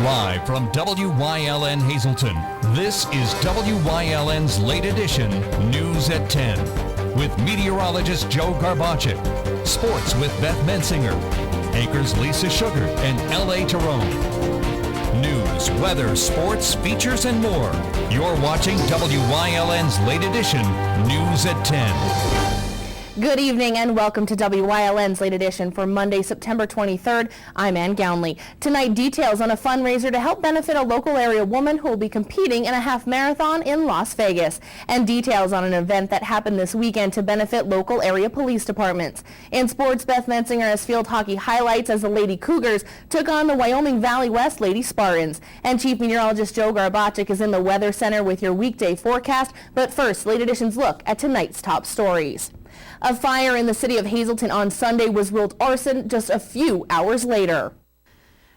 Live from WYLN Hazleton, this is WYLN's late edition News at 10 with meteorologist Joe Garbacek, sports with Beth Mensinger, anchors Lisa Sugar and L.A. Tyrone. News, weather, sports, features, and more. You're watching WYLN's late edition News at 10. Good evening and welcome to WYLN's late edition for Monday, September 23rd. I'm Ann Gownley. Tonight, details on a fundraiser to help benefit a local area woman who will be competing in a half marathon in Las Vegas. And details on an event that happened this weekend to benefit local area police departments. In sports, Beth Mensinger has field hockey highlights as the Lady Cougars took on the Wyoming Valley West Lady Spartans. And Chief Meteorologist Joe Garbacek is in the Weather Center with your weekday forecast. But first, late edition's look at tonight's top stories. A fire in the city of Hazleton on Sunday was ruled arson just a few hours later.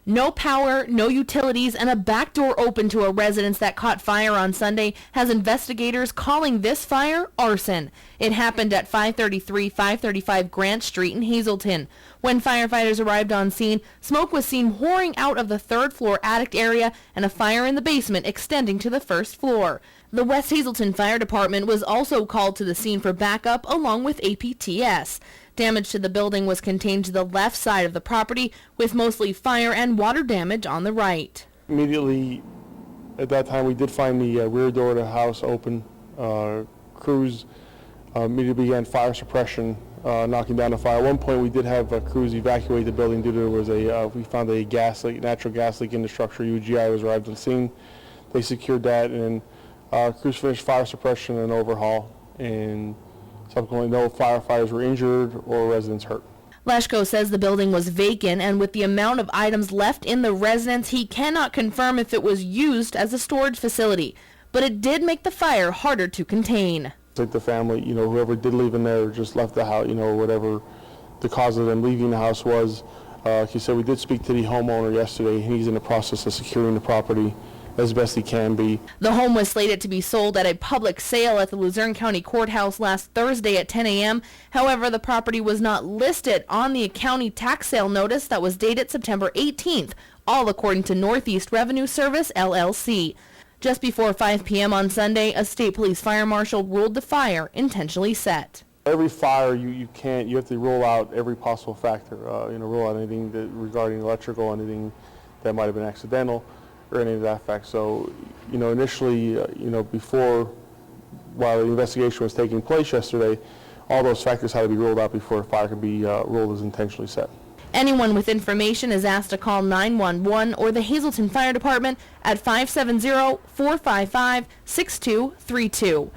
No power, no utilities, and a back door open to a residence that caught fire on Sunday has investigators calling this fire arson. It happened at 535 Grant Street in Hazleton. When firefighters arrived on scene, smoke was seen pouring out of the third floor attic area and a fire in the basement extending to the first floor. The West Hazleton Fire Department was also called to the scene for backup along with APTS. Damage to the building was contained to the left side of the property, with mostly fire and water damage on the right. Immediately at that time, we did find the rear door of the house open. Crews immediately began fire suppression, knocking down the fire. At one point, we did have crews evacuate the building due to there was we found a natural gas leak in the structure. UGI was arrived on the scene. They secured that, and crews finished fire suppression and overhaul, and subsequently no firefighters were injured or residents hurt. Leshko says the building was vacant, and with the amount of items left in the residence, he cannot confirm if it was used as a storage facility. But it did make the fire harder to contain. Like the family, whoever did leave in there just left the house, whatever the cause of them leaving the house was. He said we did speak to the homeowner yesterday. He's in the process of securing the property as best he can be. The home was slated to be sold at a public sale at the Luzerne County Courthouse last Thursday at 10 a.m. However, the property was not listed on the county tax sale notice that was dated September 18th, all according to Northeast Revenue Service, LLC. Just before 5 p.m. on Sunday, a state police fire marshal ruled the fire intentionally set. Every fire, you have to rule out every possible factor, rule out anything regarding electrical, anything that might have been accidental, or any of that fact. So, initially, while the investigation was taking place yesterday, all those factors had to be ruled out before a fire could be ruled as intentionally set. Anyone with information is asked to call 911 or the Hazleton Fire Department at 570-455-6232.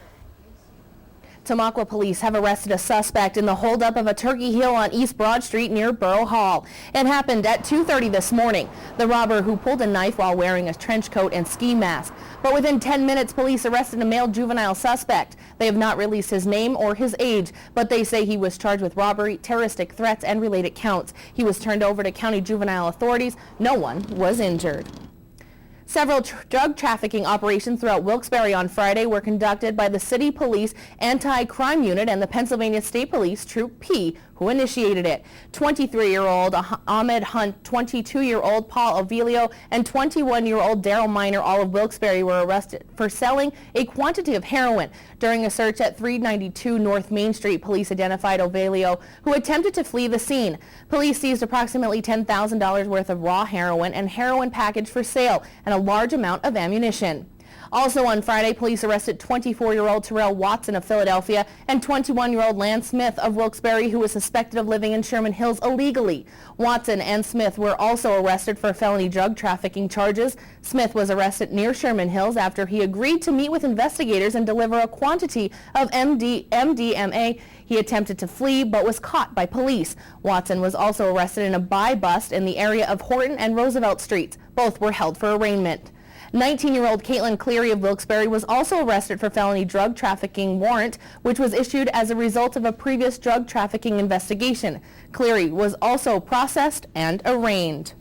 Tamaqua police have arrested a suspect in the holdup of a Turkey Hill on East Broad Street near Borough Hall. It happened at 2:30 this morning. The robber, who pulled a knife while wearing a trench coat and ski mask. But within 10 minutes, police arrested a male juvenile suspect. They have not released his name or his age, but they say he was charged with robbery, terroristic threats, and related counts. He was turned over to county juvenile authorities. No one was injured. Several drug trafficking operations throughout Wilkes-Barre on Friday were conducted by the City Police Anti-Crime Unit and the Pennsylvania State Police Troop P, who initiated it. 23-year-old Ahmed Hunt, 22-year-old Paul Avilio, and 21-year-old Daryl Minor, all of Wilkes-Barre, were arrested for selling a quantity of heroin. During a search at 392 North Main Street, police identified Avilio, who attempted to flee the scene. Police seized approximately $10,000 worth of raw heroin and heroin packaged for sale, and a large amount of ammunition. Also on Friday, police arrested 24-year-old Terrell Watson of Philadelphia and 21-year-old Lance Smith of Wilkes-Barre, who was suspected of living in Sherman Hills illegally. Watson and Smith were also arrested for felony drug trafficking charges. Smith was arrested near Sherman Hills after he agreed to meet with investigators and deliver a quantity of MDMA. He attempted to flee but was caught by police. Watson was also arrested in a buy bust in the area of Horton and Roosevelt Streets. Both were held for arraignment. 19-year-old Caitlin Cleary of Wilkes-Barre was also arrested for felony drug trafficking warrant, which was issued as a result of a previous drug trafficking investigation. Cleary was also processed and arraigned.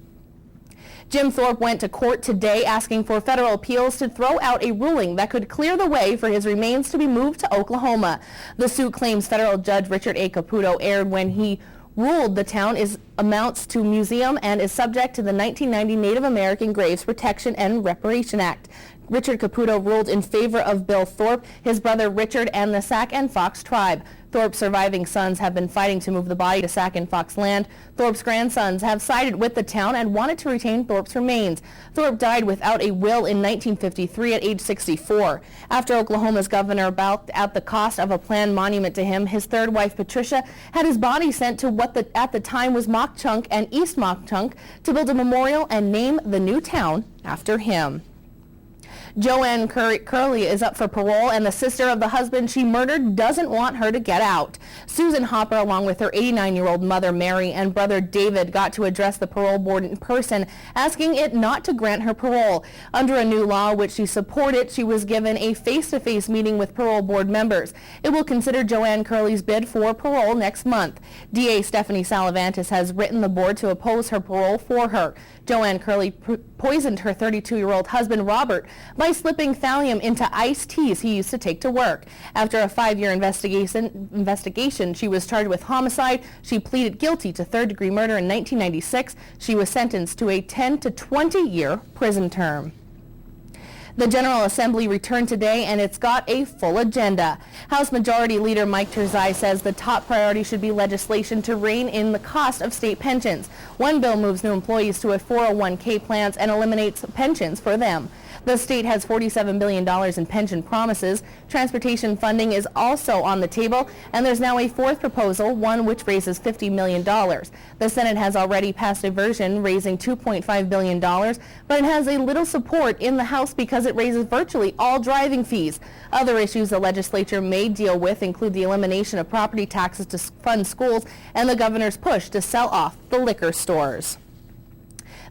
Jim Thorpe went to court today asking for federal appeals to throw out a ruling that could clear the way for his remains to be moved to Oklahoma. The suit claims federal judge Richard A. Caputo erred when he ruled the town amounts to museum and is subject to the 1990 Native American Graves Protection and Reparation Act. Richard Caputo ruled in favor of Bill Thorpe, his brother Richard, and the Sac and Fox tribe. Thorpe's surviving sons have been fighting to move the body to Sac and Fox land. Thorpe's grandsons have sided with the town and wanted to retain Thorpe's remains. Thorpe died without a will in 1953 at age 64. After Oklahoma's governor balked at the cost of a planned monument to him, his third wife, Patricia, had his body sent to what at the time was Mock Chunk and East Mock Chunk to build a memorial and name the new town after him. Joanne Curley is up for parole, and the sister of the husband she murdered doesn't want her to get out. Susan Hopper, along with her 89-year-old mother Mary and brother David, got to address the parole board in person, asking it not to grant her parole. Under a new law which she supported, she was given a face-to-face meeting with parole board members. It will consider Joanne Curley's bid for parole next month. DA Stephanie Salavantis has written the board to oppose her parole for her. Joanne Curley poisoned her 32-year-old husband Robert by slipping thallium into iced teas he used to take to work. After a 5-year investigation, she was charged with homicide. She pleaded guilty to third-degree murder in 1996. She was sentenced to a 10 to 20-year prison term. The General Assembly returned today, and it's got a full agenda. House Majority Leader Mike Terzai says the top priority should be legislation to rein in the cost of state pensions. One bill moves new employees to a 401k plans and eliminates pensions for them. The state has $47 billion in pension promises. Transportation funding is also on the table, and there's now a fourth proposal, one which raises $50 million. The Senate has already passed a version raising $2.5 billion, but it has a little support in the House because it raises virtually all driving fees. Other issues the legislature may deal with include the elimination of property taxes to fund schools and the governor's push to sell off the liquor stores.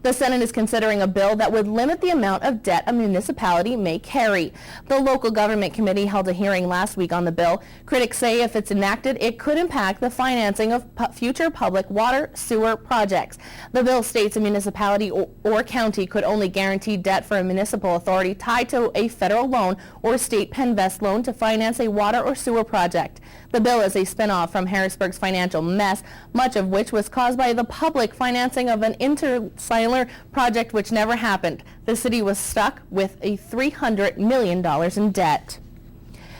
The Senate is considering a bill that would limit the amount of debt a municipality may carry. The local government committee held a hearing last week on the bill. Critics say if it's enacted, it could impact the financing of future public water, sewer projects. The bill states a municipality or county could only guarantee debt for a municipal authority tied to a federal loan or state Penvest loan to finance a water or sewer project. The bill is a spinoff from Harrisburg's financial mess, much of which was caused by the public financing of an intercellular project which never happened. The city was stuck with a $300 million in debt.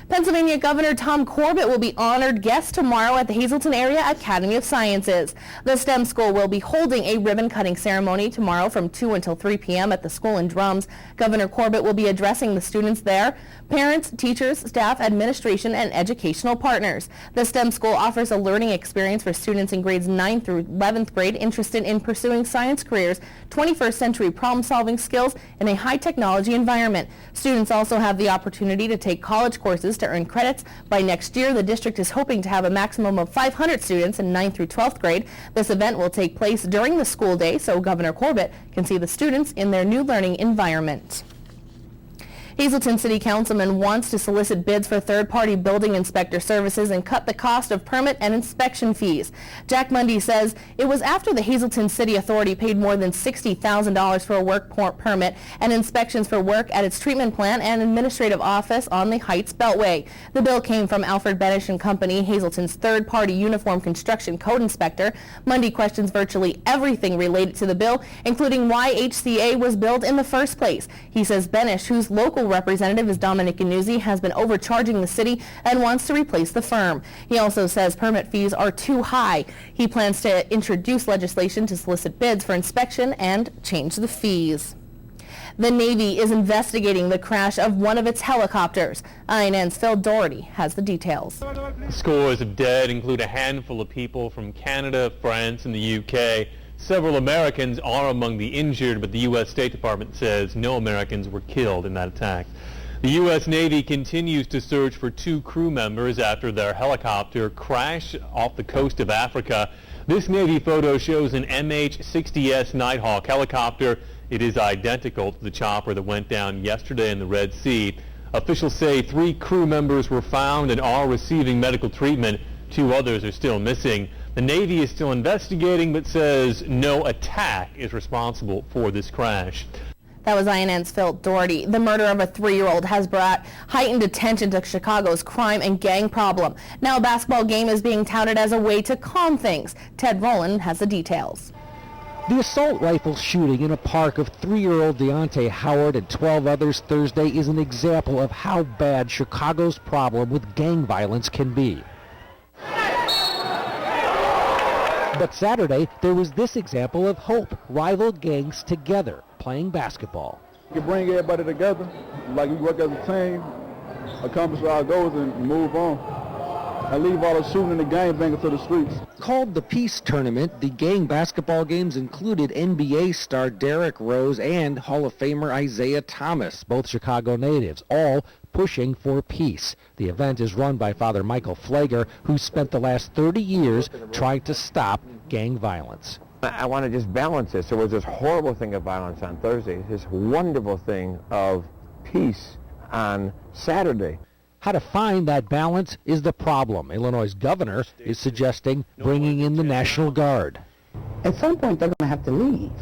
Pennsylvania Governor Tom Corbett will be honored guest tomorrow at the Hazleton Area Academy of Sciences. The STEM school will be holding a ribbon-cutting ceremony tomorrow from 2 until 3 p.m. at the school in Drums. Governor Corbett will be addressing the students there, parents, teachers, staff, administration, and educational partners. The STEM school offers a learning experience for students in grades 9 through 11th grade interested in pursuing science careers, 21st century problem-solving skills, in a high-technology environment. Students also have the opportunity to take college courses to earn credits. By next year, the district is hoping to have a maximum of 500 students in 9th through 12th grade. This event will take place during the school day so Governor Corbett can see the students in their new learning environment. Hazleton City Councilman wants to solicit bids for third-party building inspector services and cut the cost of permit and inspection fees. Jack Mundy says it was after the Hazleton City Authority paid more than $60,000 for a work permit and inspections for work at its treatment plant and administrative office on the Heights Beltway. The bill came from Alfred Benish and Company, Hazleton's third-party uniform construction code inspector. Mundy questions virtually everything related to the bill, including why HCA was built in the first place. He says Benish, whose local representative is Dominic Ganuzzi, has been overcharging the city and wants to replace the firm. He also says permit fees are too high. He plans to introduce legislation to solicit bids for inspection and change the fees. The Navy is investigating the crash of one of its helicopters. INN's Phil Doherty has the details. Scores of dead include a handful of people from Canada, France, and the UK. Several Americans are among the injured, but the U.S. State Department says no Americans were killed in that attack. The U.S. Navy continues to search for 2 crew members after their helicopter crashed off the coast of Africa. This Navy photo shows an MH-60S Nighthawk helicopter. It is identical to the chopper that went down yesterday in the Red Sea. Officials say 3 crew members were found and are receiving medical treatment. 2 others are still missing. The Navy is still investigating but says no attack is responsible for this crash. That was INN's Phil Doherty. The murder of a 3-year-old has brought heightened attention to Chicago's crime and gang problem. Now a basketball game is being touted as a way to calm things. Ted Rowland has the details. The assault rifle shooting in a park of 3-year-old Deontay Howard and 12 others Thursday is an example of how bad Chicago's problem with gang violence can be. But Saturday, there was this example of hope, rival gangs together, playing basketball. You can bring everybody together, like we work as a team, accomplish our goals and move on. I leave all the shooting and the gang banging to the streets. Called the Peace Tournament, the gang basketball games included NBA star Derrick Rose and Hall of Famer Isaiah Thomas, both Chicago natives, all pushing for peace. The event is run by Father Michael Flager, who spent the last 30 years trying to stop gang violence. I want to just balance this. There was this horrible thing of violence on Thursday, this wonderful thing of peace on Saturday. How to find that balance is the problem. Illinois' governor is suggesting bringing in the National Guard. At some point, they're going to have to leave.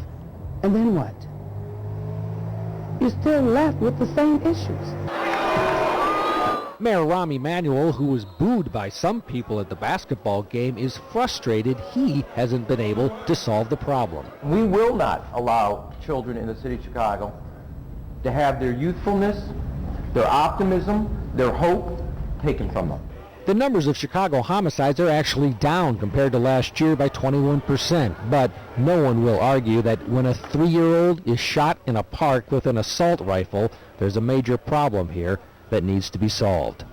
And then what? You're still left with the same issues. Mayor Rahm Emanuel, who was booed by some people at the basketball game, is frustrated he hasn't been able to solve the problem. We will not allow children in the city of Chicago to have their youthfulness, their optimism, their hope taken from them. The numbers of Chicago homicides are actually down compared to last year by 21%, but no one will argue that when a 3-year-old is shot in a park with an assault rifle, there's a major problem here that needs to be solved.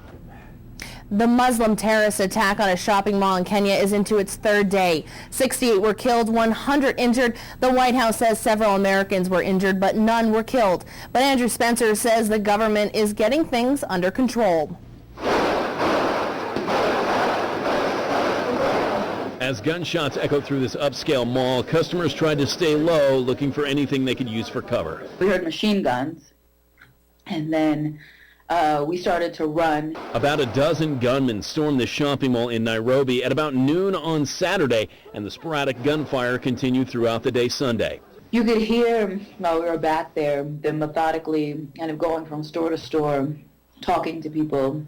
The Muslim terrorist attack on a shopping mall in Kenya is into its 3rd day. 68 were killed, 100 injured. The White House says several Americans were injured, but none were killed. But Andrew Spencer says the government is getting things under control. As gunshots echoed through this upscale mall, customers tried to stay low, looking for anything they could use for cover. We heard machine guns, and then we started to run. About a dozen gunmen stormed the shopping mall in Nairobi at about noon on Saturday, and the sporadic gunfire continued throughout the day Sunday. You could hear, while we were back there, them methodically kind of going from store to store, talking to people,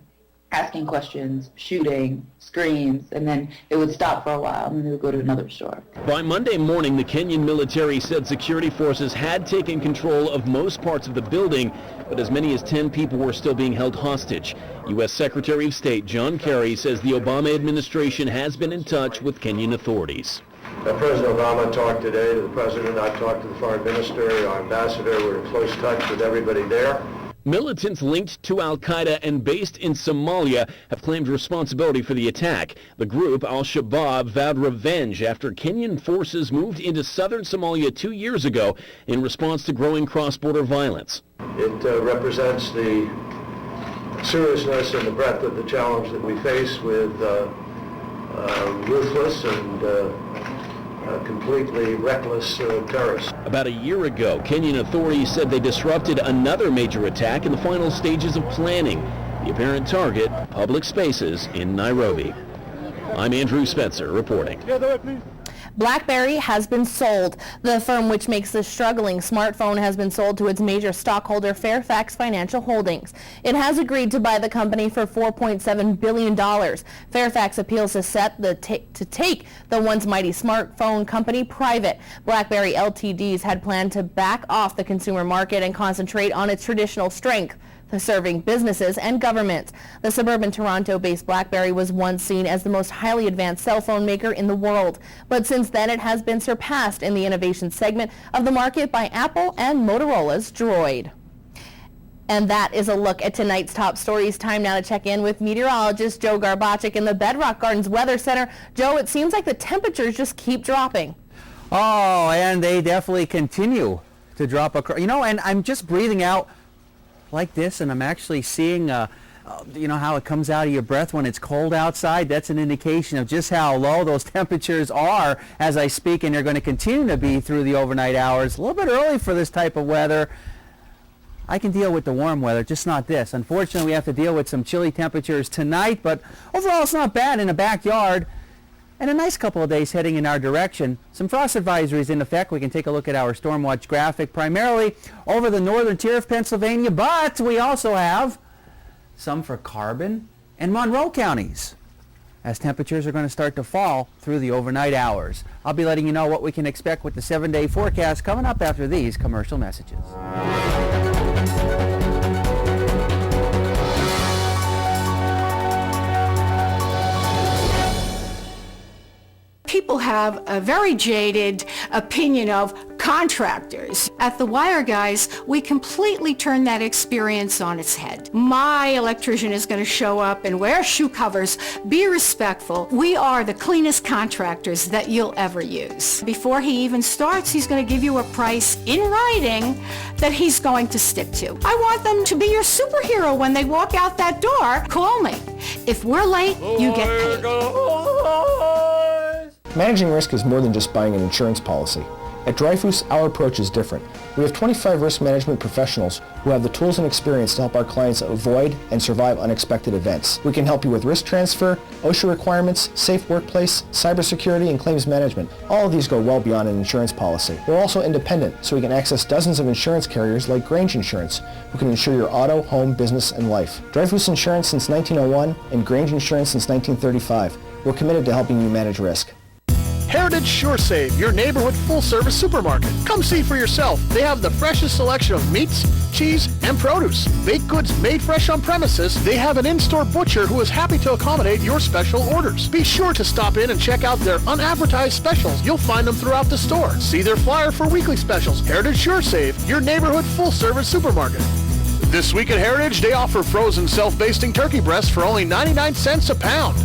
asking questions, shooting, screams, and then it would stop for a while, and then they would go to another store. By Monday morning, the Kenyan military said security forces had taken control of most parts of the building, but as many as 10 people were still being held hostage. U.S. Secretary of State John Kerry says the Obama administration has been in touch with Kenyan authorities. President Obama talked today to the president. I talked to the foreign minister, our ambassador. We're in close touch with everybody there. Militants linked to al-Qaeda and based in Somalia have claimed responsibility for the attack. The group, al-Shabaab, vowed revenge after Kenyan forces moved into southern Somalia 2 years ago in response to growing cross-border violence. It represents the seriousness and the breadth of the challenge that we face with ruthless and completely reckless terrorists. About a year ago, Kenyan authorities said they disrupted another major attack in the final stages of planning. The apparent target, public spaces in Nairobi. I'm Andrew Spencer reporting. BlackBerry has been sold. The firm, which makes the struggling smartphone, has been sold to its major stockholder, Fairfax Financial Holdings. It has agreed to buy the company for $4.7 billion. Fairfax appeals to Sept to take the once mighty smartphone company private. BlackBerry Ltd's had planned to back off the consumer market and concentrate on its traditional strength, serving businesses and governments. The suburban Toronto-based BlackBerry was once seen as the most highly advanced cell phone maker in the world, but since then it has been surpassed in the innovation segment of the market by Apple and Motorola's Droid. And that is a look at tonight's top stories. Time now to check in with meteorologist Joe Garbacik in the Bedrock Gardens Weather Center. Joe, it seems like the temperatures just keep dropping. Oh, and they definitely continue to drop. And I'm just breathing out like this, and I'm actually seeing how it comes out of your breath when it's cold outside. That's an indication of just how low those temperatures are as I speak, and they're going to continue to be through the overnight hours. A little bit early for this type of weather. I can deal with the warm weather, just not this. Unfortunately, we have to deal with some chilly temperatures tonight, but overall it's not bad in the backyard. and a nice couple of days heading in our direction. Some frost advisories in effect. We can take a look at our storm watch graphic, primarily over the northern tier of Pennsylvania, but we also have some for Carbon and Monroe counties, as temperatures are going to start to fall through the overnight hours. I'll be letting you know what we can expect with the 7-day forecast coming up after these commercial messages. People have a very jaded opinion of contractors. At The Wire Guys, we completely turn that experience on its head. My electrician is going to show up and wear shoe covers, be respectful. We are the cleanest contractors that you'll ever use. Before he even starts, he's going to give you a price in writing that he's going to stick to. I want them to be your superhero when they walk out that door. Call me. If we're late, you get paid. Managing risk is more than just buying an insurance policy. At Dreyfus, our approach is different. We have 25 risk management professionals who have the tools and experience to help our clients avoid and survive unexpected events. We can help you with risk transfer, OSHA requirements, safe workplace, cybersecurity, and claims management. All of these go well beyond an insurance policy. We're also independent, so we can access dozens of insurance carriers like Grange Insurance, who can insure your auto, home, business, and life. Dreyfus Insurance since 1901 and Grange Insurance since 1935. We're committed to helping you manage risk. Heritage SureSave, your neighborhood full-service supermarket. Come see for yourself. They have the freshest selection of meats, cheese, and produce. Baked goods made fresh on premises. They have an in-store butcher who is happy to accommodate your special orders. Be sure to stop in and check out their unadvertised specials. You'll find them throughout the store. See their flyer for weekly specials. Heritage SureSave, your neighborhood full-service supermarket. This week at Heritage, they offer frozen self-basting turkey breasts for only 99 cents a pound.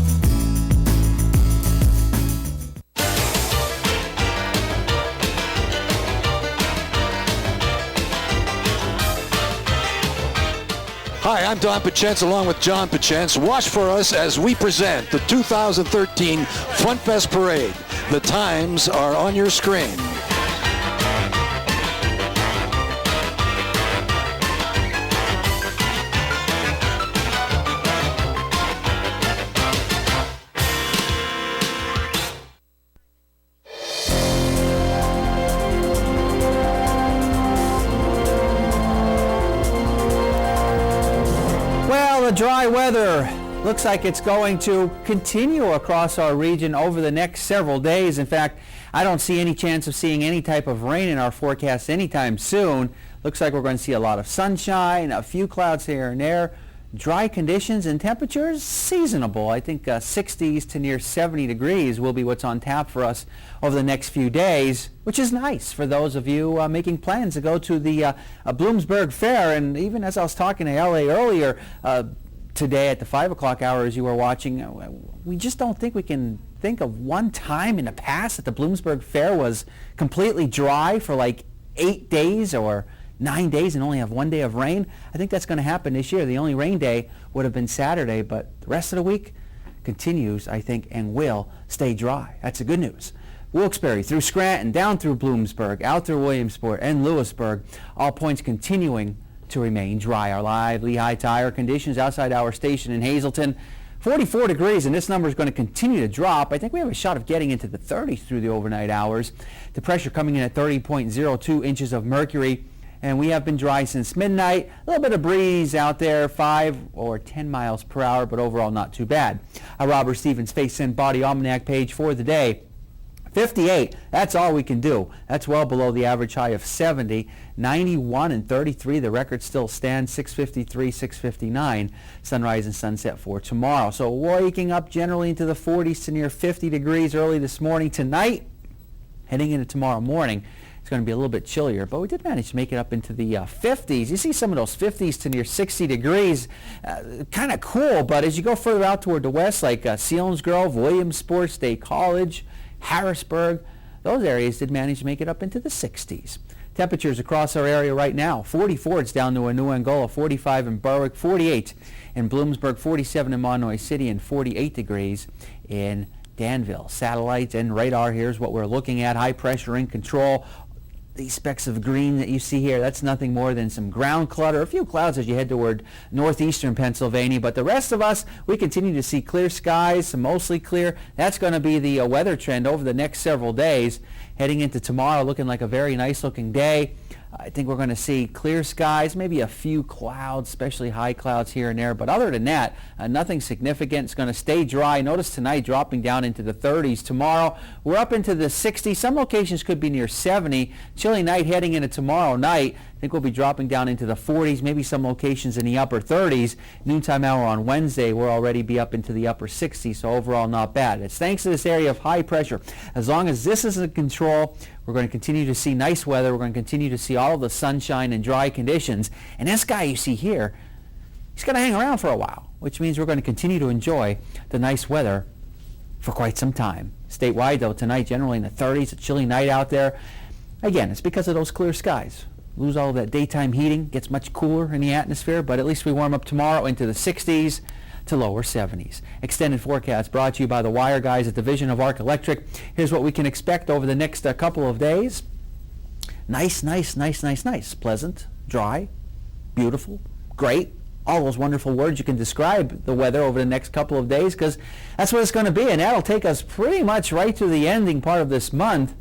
Hi, I'm Don Pachence along with John Pachence. Watch for us as we present the 2013 Front Fest Parade. The times are on your screen. Dry weather looks like it's going to continue across our region over the next several days. In fact, I don't see any chance of seeing any type of rain in our forecast anytime soon. Looks like we're going to see a lot of sunshine, a few clouds here and there, dry conditions, and temperatures seasonable. I think 60s to near 70 degrees will be what's on tap for us over the next few days, which is nice for those of you making plans to go to the Bloomsburg Fair. And even as I was talking to LA earlier today at the 5 o'clock hour as you were watching, we just don't think we can think of one time in the past that the Bloomsburg Fair was completely dry for like 8 days or 9 days and only have 1 day of rain. I think that's going to happen this year. The only rain day would have been Saturday, but the rest of the week continues, I think, and will stay dry. That's the good news. Wilkes-Barre through Scranton, down through Bloomsburg, out through Williamsport and Lewisburg, all points continuing to remain dry. Our live Lehigh tire conditions outside our station in Hazleton, 44 degrees, and this number is going to continue to drop. I think we have a shot of getting into the 30s through the overnight hours. The pressure coming in at 30.02 inches of mercury, and we have been dry since midnight. A little bit of breeze out there, 5 or 10 miles per hour, but overall not too bad. Robert Stevens Face and Body Almanac page for the day. 58, that's all we can do. That's well below the average high of 70. 91 and 33, the record still stands. 653, 659, sunrise and sunset for tomorrow. So waking up generally into the 40s to near 50 degrees early this morning. Tonight, heading into tomorrow morning, it's going to be a little bit chillier, but we did manage to make it up into the 50s. You see some of those 50s to near 60 degrees, kind of cool, but as you go further out toward the west, like Selinsgrove, Williamsport, State College, Harrisburg, those areas did manage to make it up into the 60s. Temperatures across our area right now, 44 it's down to New Angola, 45 in Berwick, 48 in Bloomsburg, 47 in Monoy City, and 48 degrees in Danville. Satellites and radar, here's what we're looking at. High pressure in control. These specks of green that you see here, that's nothing more than some ground clutter, a few clouds as you head toward northeastern Pennsylvania. But the rest of us, we continue to see clear skies, some mostly clear. That's going to be the weather trend over the next several days. Heading into tomorrow, looking like a very nice looking day. I think we're going to see clear skies, maybe a few clouds, especially high clouds here and there. But other than that, nothing significant. It's going to stay dry. Notice tonight dropping down into the 30s. Tomorrow, we're up into the 60s. Some locations could be near 70. Chilly night heading into tomorrow night. I think we'll be dropping down into the 40s, maybe some locations in the upper 30s. Noontime hour on Wednesday, we'll already be up into the upper 60s, so overall not bad. It's thanks to this area of high pressure. As long as this is in control, we're going to continue to see nice weather. We're going to continue to see all of the sunshine and dry conditions. And this guy you see here, he's going to hang around for a while, which means we're going to continue to enjoy the nice weather for quite some time. Statewide, though, tonight generally in the 30s, a chilly night out there. Again, it's because of those clear skies. Lose all of that daytime heating, gets much cooler in the atmosphere, but at least we warm up tomorrow into the 60s to lower 70s. Extended forecast brought to you by the Wire Guys at Division of Arc Electric. Here's what we can expect over the next couple of days. Nice, nice, nice, nice, nice. Pleasant, dry, beautiful, great. All those wonderful words you can describe the weather over the next couple of days, because that's what it's going to be, and that'll take us pretty much right to the ending part of this month.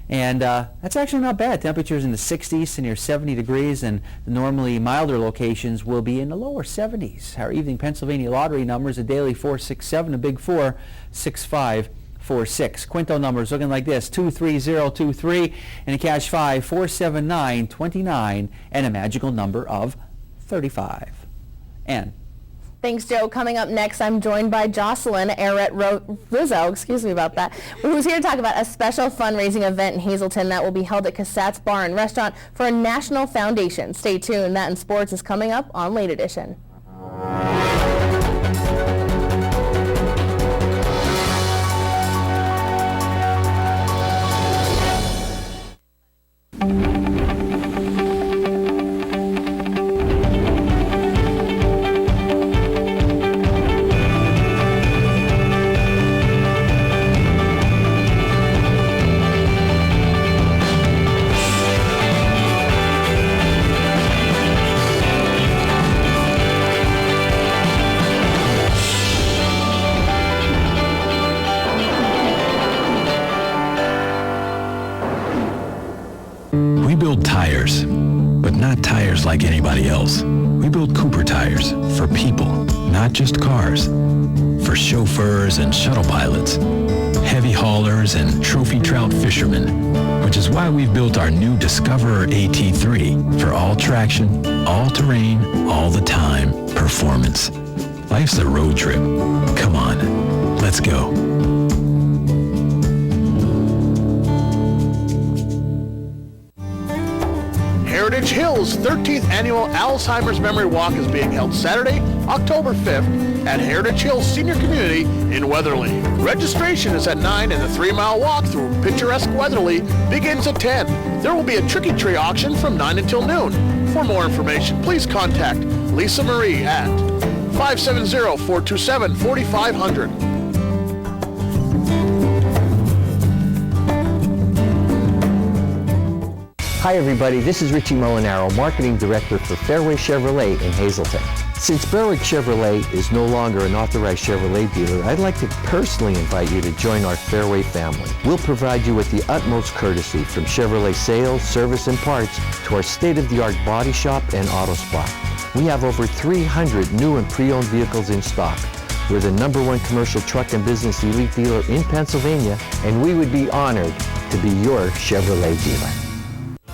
And that's actually not bad. Temperatures in the 60s to near 70 degrees, and the normally milder locations will be in the lower 70s. Our evening Pennsylvania lottery numbers, a daily 467, a big 46546. Quinto numbers looking like this: 23023, and a cash 5 47929, and a magical number of 35. And thanks, Joe. Coming up next, I'm joined by Jocelyn Rizzo, excuse me about that, who's here to talk about a special fundraising event in Hazleton that will be held at Cassatt's Bar and Restaurant for a national foundation. Stay tuned. That in sports is coming up on Late Edition. We build tires, but not tires like anybody else. We build Cooper tires for people, not just cars. For chauffeurs and shuttle pilots, heavy haulers and trophy trout fishermen, which is why we've built our new Discoverer AT3 for all traction, all terrain, all the time performance. Life's a road trip. Come on, let's go. Heritage Hills' 13th annual Alzheimer's Memory Walk is being held Saturday, October 5th at Heritage Hills Senior Community in Weatherly. Registration is at 9 and the 3-mile walk through picturesque Weatherly begins at 10. There will be a tricky tree auction from 9 until noon. For more information, please contact Lisa Marie at 570-427-4500. Hi everybody, this is Richie Molinaro, Marketing Director for Fairway Chevrolet in Hazleton. Since Berwick Chevrolet is no longer an authorized Chevrolet dealer, I'd like to personally invite you to join our Fairway family. We'll provide you with the utmost courtesy, from Chevrolet sales, service, and parts to our state-of-the-art body shop and auto spot. We have over 300 new and pre-owned vehicles in stock. We're the #1 commercial truck and business elite dealer in Pennsylvania, and we would be honored to be your Chevrolet dealer.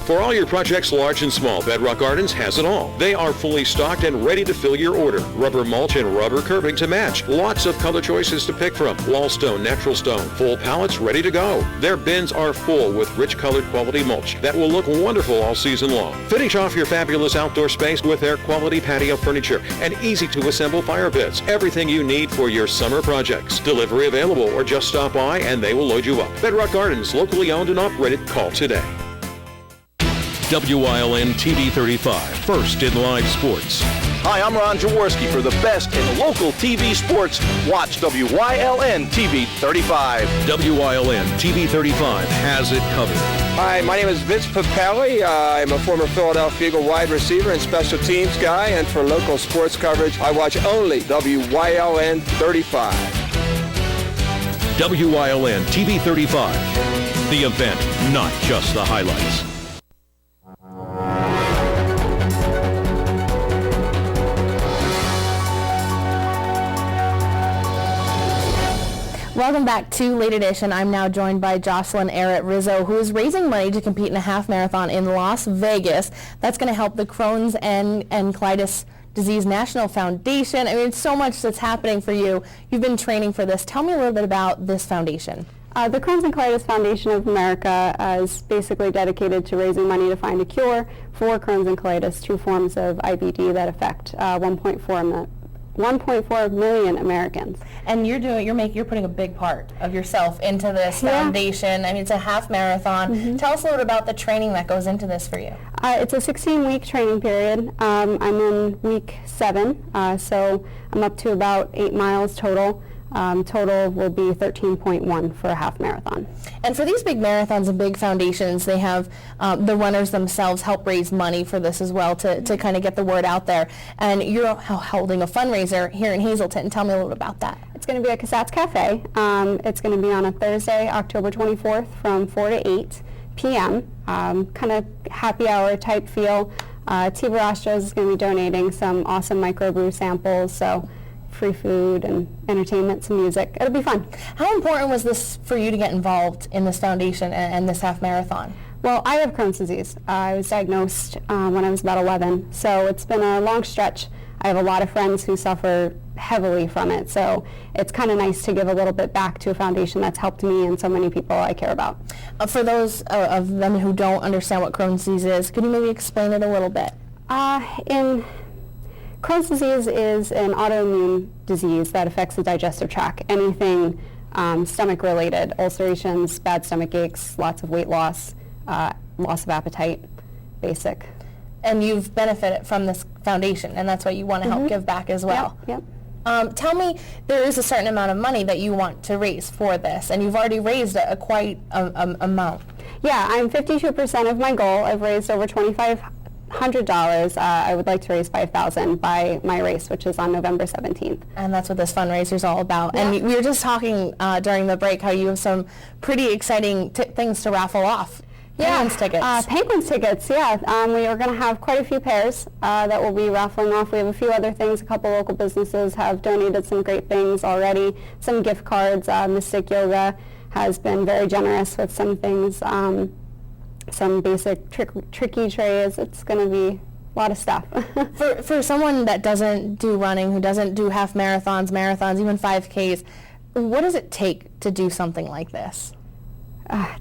For all your projects, large and small, Bedrock Gardens has it all. They are fully stocked and ready to fill your order. Rubber mulch and rubber curbing to match. Lots of color choices to pick from. Wall stone, natural stone, full pallets ready to go. Their bins are full with rich colored quality mulch that will look wonderful all season long. Finish off your fabulous outdoor space with their quality patio furniture and easy to assemble fire pits. Everything you need for your summer projects. Delivery available, or just stop by and they will load you up. Bedrock Gardens, locally owned and operated. Call today. WILN TV 35, first in live sports. Hi, I'm Ron Jaworski. For the best in local TV sports, watch WILN TV 35. WILN TV 35 has it covered. Hi, my name is Vince Papelli. I'm a former Philadelphia Eagle wide receiver and special teams guy, and for local sports coverage, I watch only WILN 35. WILN TV 35, the event, not just the highlights. Welcome back to Late Edition. I'm now joined by Jocelyn Arrett Rizzo, who is raising money to compete in a half marathon in Las Vegas. That's going to help the Crohn's and Colitis Disease National Foundation. I mean, it's so much that's happening for you. You've been training for this. Tell me a little bit about this foundation. The Crohn's and Colitis Foundation of America is basically dedicated to raising money to find a cure for Crohn's and colitis, two forms of IBD that affect 1.4 million Americans. And you're putting a big part of yourself into this foundation. I mean, it's a half marathon. Mm-hmm. Tell us a little bit about the training that goes into this for you. It's a 16-week training period. I'm in week 7, so I'm up to about 8 miles total. Total will be 13.1 for a half marathon. And for these big marathons and big foundations, they have the runners themselves help raise money for this as well to kind of get the word out there. And you're holding a fundraiser here in Hazleton. Tell me a little bit about that. It's going to be at Casats Cafe. It's going to be on a Thursday, October 24th from 4 to 8 p.m. Kind of happy hour type feel. T. Barastros is going to be donating some awesome microbrew samples. So free food and entertainment, some music. It'll be fun. How important was this for you to get involved in this foundation and this half marathon? Well, I have Crohn's disease. I was diagnosed when I was about 11, so it's been a long stretch. I have a lot of friends who suffer heavily from it, so it's kind of nice to give a little bit back to a foundation that's helped me and so many people I care about. For those of them who don't understand what Crohn's disease is, could you maybe explain it a little bit? Crohn's disease is an autoimmune disease that affects the digestive tract. Anything stomach-related, ulcerations, bad stomach aches, lots of weight loss, loss of appetite, basic. And you've benefited from this foundation, and that's why you want to help give back as well. Yep. Tell me, there is a certain amount of money that you want to raise for this, and you've already raised quite an amount. Yeah, I'm 52% of my goal. I've raised over $2,500. I would like to raise $5,000 by my race, which is on November 17th. And that's what this fundraiser is all about. Yeah. And we were just talking during the break how you have some pretty exciting things to raffle off. Penguins tickets. Penguins tickets, yeah. We are going to have quite a few pairs that we'll be raffling off. We have a few other things. A couple local businesses have donated some great things already. Some gift cards. Mystic Yoga has been very generous with some things. Some basic tricky trays. It's going to be a lot of stuff. For someone that doesn't do running, who doesn't do half marathons, even 5Ks, what does it take to do something like this?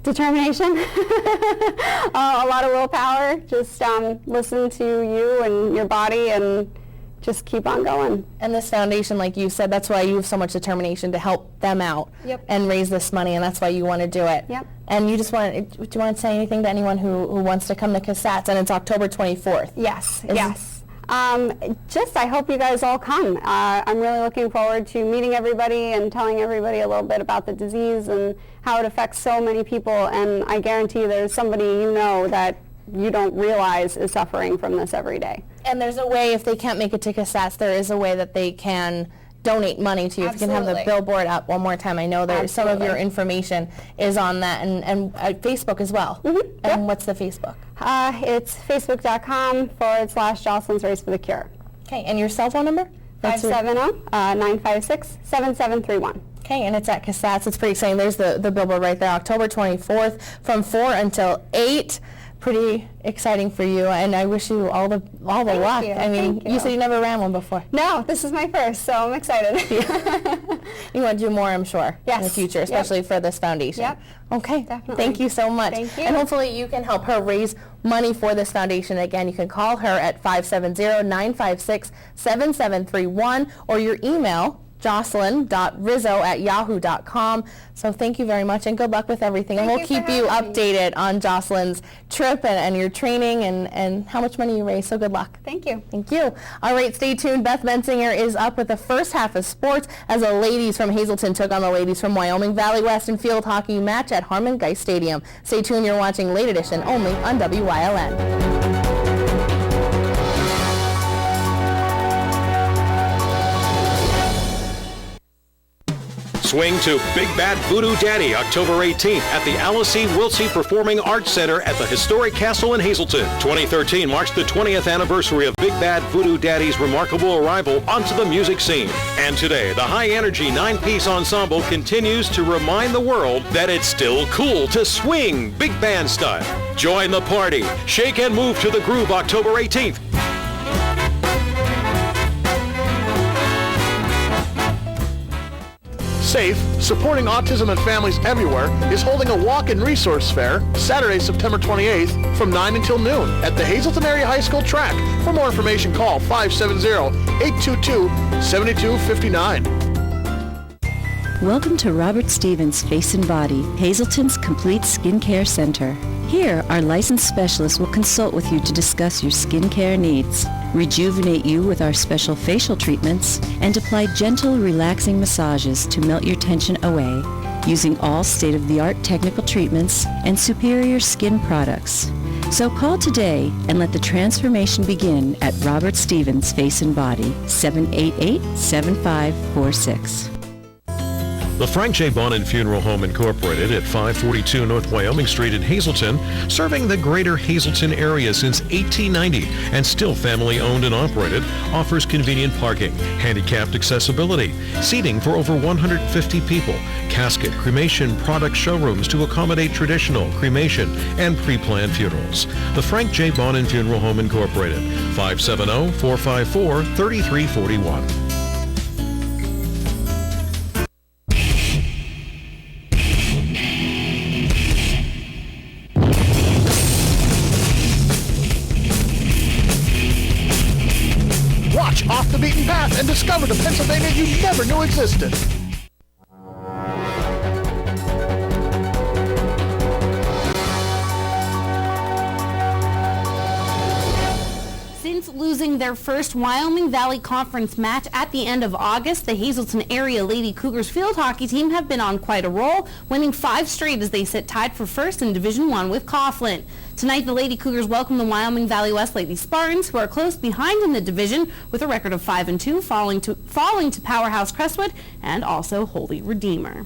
Determination, a lot of willpower. Just listen to you and your body and just keep on going. And this foundation, like you said, that's why you have so much determination to help them out and raise this money, and that's why you want to do it. Yep. And do you want to say anything to anyone who wants to come to Casats? And it's October 24th. Yes. I hope you guys all come. I'm really looking forward to meeting everybody and telling everybody a little bit about the disease and how it affects so many people. And I guarantee there's somebody you know that you don't realize is suffering from this every day. And there's a way, if they can't make it to Casats, there is a way that they can donate money to you. If you can have the billboard up one more time. I know there some of your information is on that, and Facebook as well. And what's the Facebook? It's facebook.com/Jocelyn's Race for the Cure. Okay, and your cell phone number? 570-956-7731. Okay, and it's at Casats. It's pretty exciting. There's the billboard right there, October 24th from 4 until 8. Pretty exciting for you, and I wish you all the luck. I mean, you said you never ran one before. No, this is my first, so I'm excited. You want to do more, I'm sure, in the future, especially for this foundation. Yep. Okay, definitely. Thank you so much. Thank you. And hopefully you can help her raise money for this foundation. Again, you can call her at 570-956-7731 or your email, jocelyn.rizzo@yahoo.com. So thank you very much and good luck with everything. And we'll keep you updated on Jocelyn's trip and your training and how much money you raise. So good luck. Thank you. Thank you. All right, stay tuned. Beth Bensinger is up with the first half of sports as the ladies from Hazleton took on the ladies from Wyoming Valley West in field hockey match at Harmon Geist Stadium. Stay tuned. You're watching Late Edition only on WYLN. Swing to Big Bad Voodoo Daddy October 18th at the Alice C. Wiltsey Performing Arts Center at the historic castle in Hazleton. 2013 marks the 20th anniversary of Big Bad Voodoo Daddy's remarkable arrival onto the music scene. And today, the high-energy 9-piece ensemble continues to remind the world that it's still cool to swing big band style. Join the party. Shake and move to the groove October 18th. SAFE, supporting autism and families everywhere, is holding a walk and resource fair Saturday, September 28th from 9 until noon at the Hazleton Area High School track. For more information, call 570-822-7259. Welcome to Robert Stevens Face and Body, Hazleton's complete skincare center. Here, our licensed specialists will consult with you to discuss your skincare needs, rejuvenate you with our special facial treatments, and apply gentle, relaxing massages to melt your tension away, using all state-of-the-art technical treatments and superior skin products. So call today and let the transformation begin at Robert Stevens Face and Body, 788-7546. The Frank J. Bonin Funeral Home Incorporated at 542 North Wyoming Street in Hazleton, serving the greater Hazleton area since 1890 and still family owned and operated, offers convenient parking, handicapped accessibility, seating for over 150 people, casket, cremation product showrooms to accommodate traditional, cremation, and pre-planned funerals. The Frank J. Bonin Funeral Home Incorporated, 570-454-3341. Off the beaten path and discover the Pennsylvania you never knew existed. Since losing their first Wyoming Valley Conference match at the end of August, the Hazleton area Lady Cougars field hockey team have been on quite a roll, winning 5 straight as they sit tied for first in Division I with Coughlin. Tonight, the Lady Cougars welcome the Wyoming Valley West Lady Spartans, who are close behind in the division with a record of 5-2, falling to Powerhouse Crestwood and also Holy Redeemer.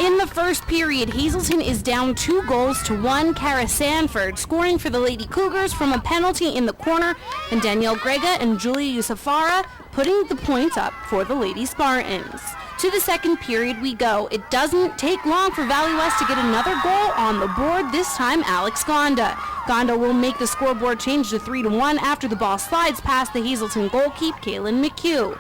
In the first period, Hazleton is down 2-1. Kara Sanford scoring for the Lady Cougars from a penalty in the corner, and Danielle Grega and Julia Yusufara putting the points up for the Lady Spartans. To the second period we go. It doesn't take long for Valley West to get another goal on the board, this time Alex Gonda. Gonda will make the scoreboard change to 3-1 after the ball slides past the Hazleton goalkeeper, Kaylin McHugh.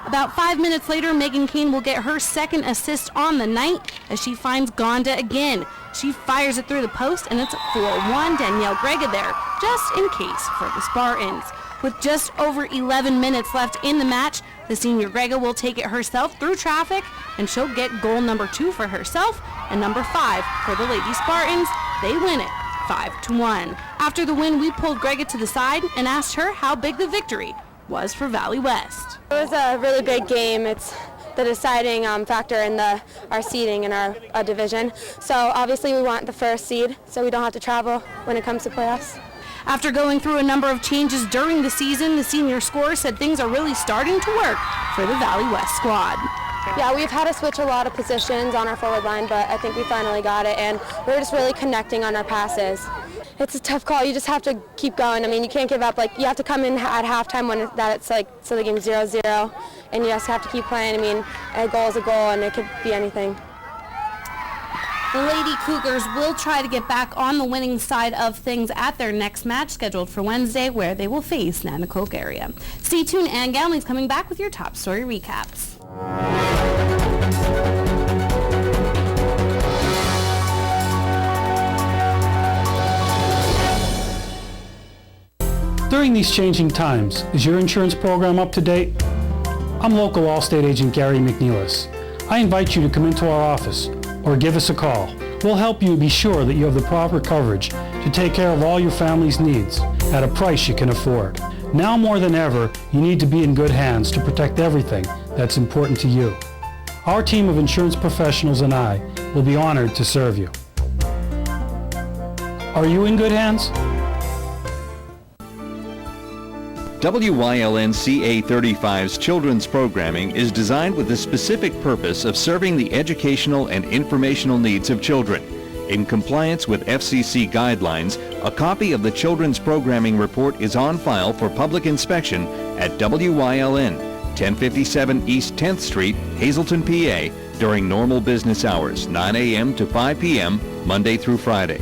About 5 minutes later, Megan Kane will get her second assist on the night as she finds Gonda again. She fires it through the post, and it's 4-1. Danielle Grega there, just in case for the Spartans. With just over 11 minutes left in the match, the senior Grega will take it herself through traffic, and she'll get goal number 2 for herself and number 5 for the Lady Spartans. They win it 5-1. After the win, we pulled Grega to the side and asked her how big the victory was for Valley West. It was a really big game. It's the deciding factor in our seeding in our division. So obviously we want the first seed so we don't have to travel when it comes to playoffs. After going through a number of changes during the season, the senior scorer said things are really starting to work for the Valley West squad. Yeah, we've had to switch a lot of positions on our forward line, but I think we finally got it, and we're just really connecting on our passes. It's a tough call. You just have to keep going. I mean, you can't give up. Like, you have to come in at halftime when it's like, so the game's 0-0, and you just have to keep playing. I mean, a goal is a goal, and it could be anything. The Lady Cougars will try to get back on the winning side of things at their next match scheduled for Wednesday, where they will face Nanticoke area. Stay tuned. Ann Gownley's coming back with your top story recaps. During these changing times, is your insurance program up to date? I'm local Allstate agent Gary McNeilis. I invite you to come into our office or give us a call. We'll help you be sure that you have the proper coverage to take care of all your family's needs at a price you can afford. Now more than ever, you need to be in good hands to protect everything that's important to you. Our team of insurance professionals and I will be honored to serve you. Are you in good hands? WYLN-CA 35's children's programming is designed with the specific purpose of serving the educational and informational needs of children. In compliance with FCC guidelines, a copy of the children's programming report is on file for public inspection at WYLN, 1057 East 10th Street, Hazleton, PA, during normal business hours, 9 a.m. to 5 p.m., Monday through Friday.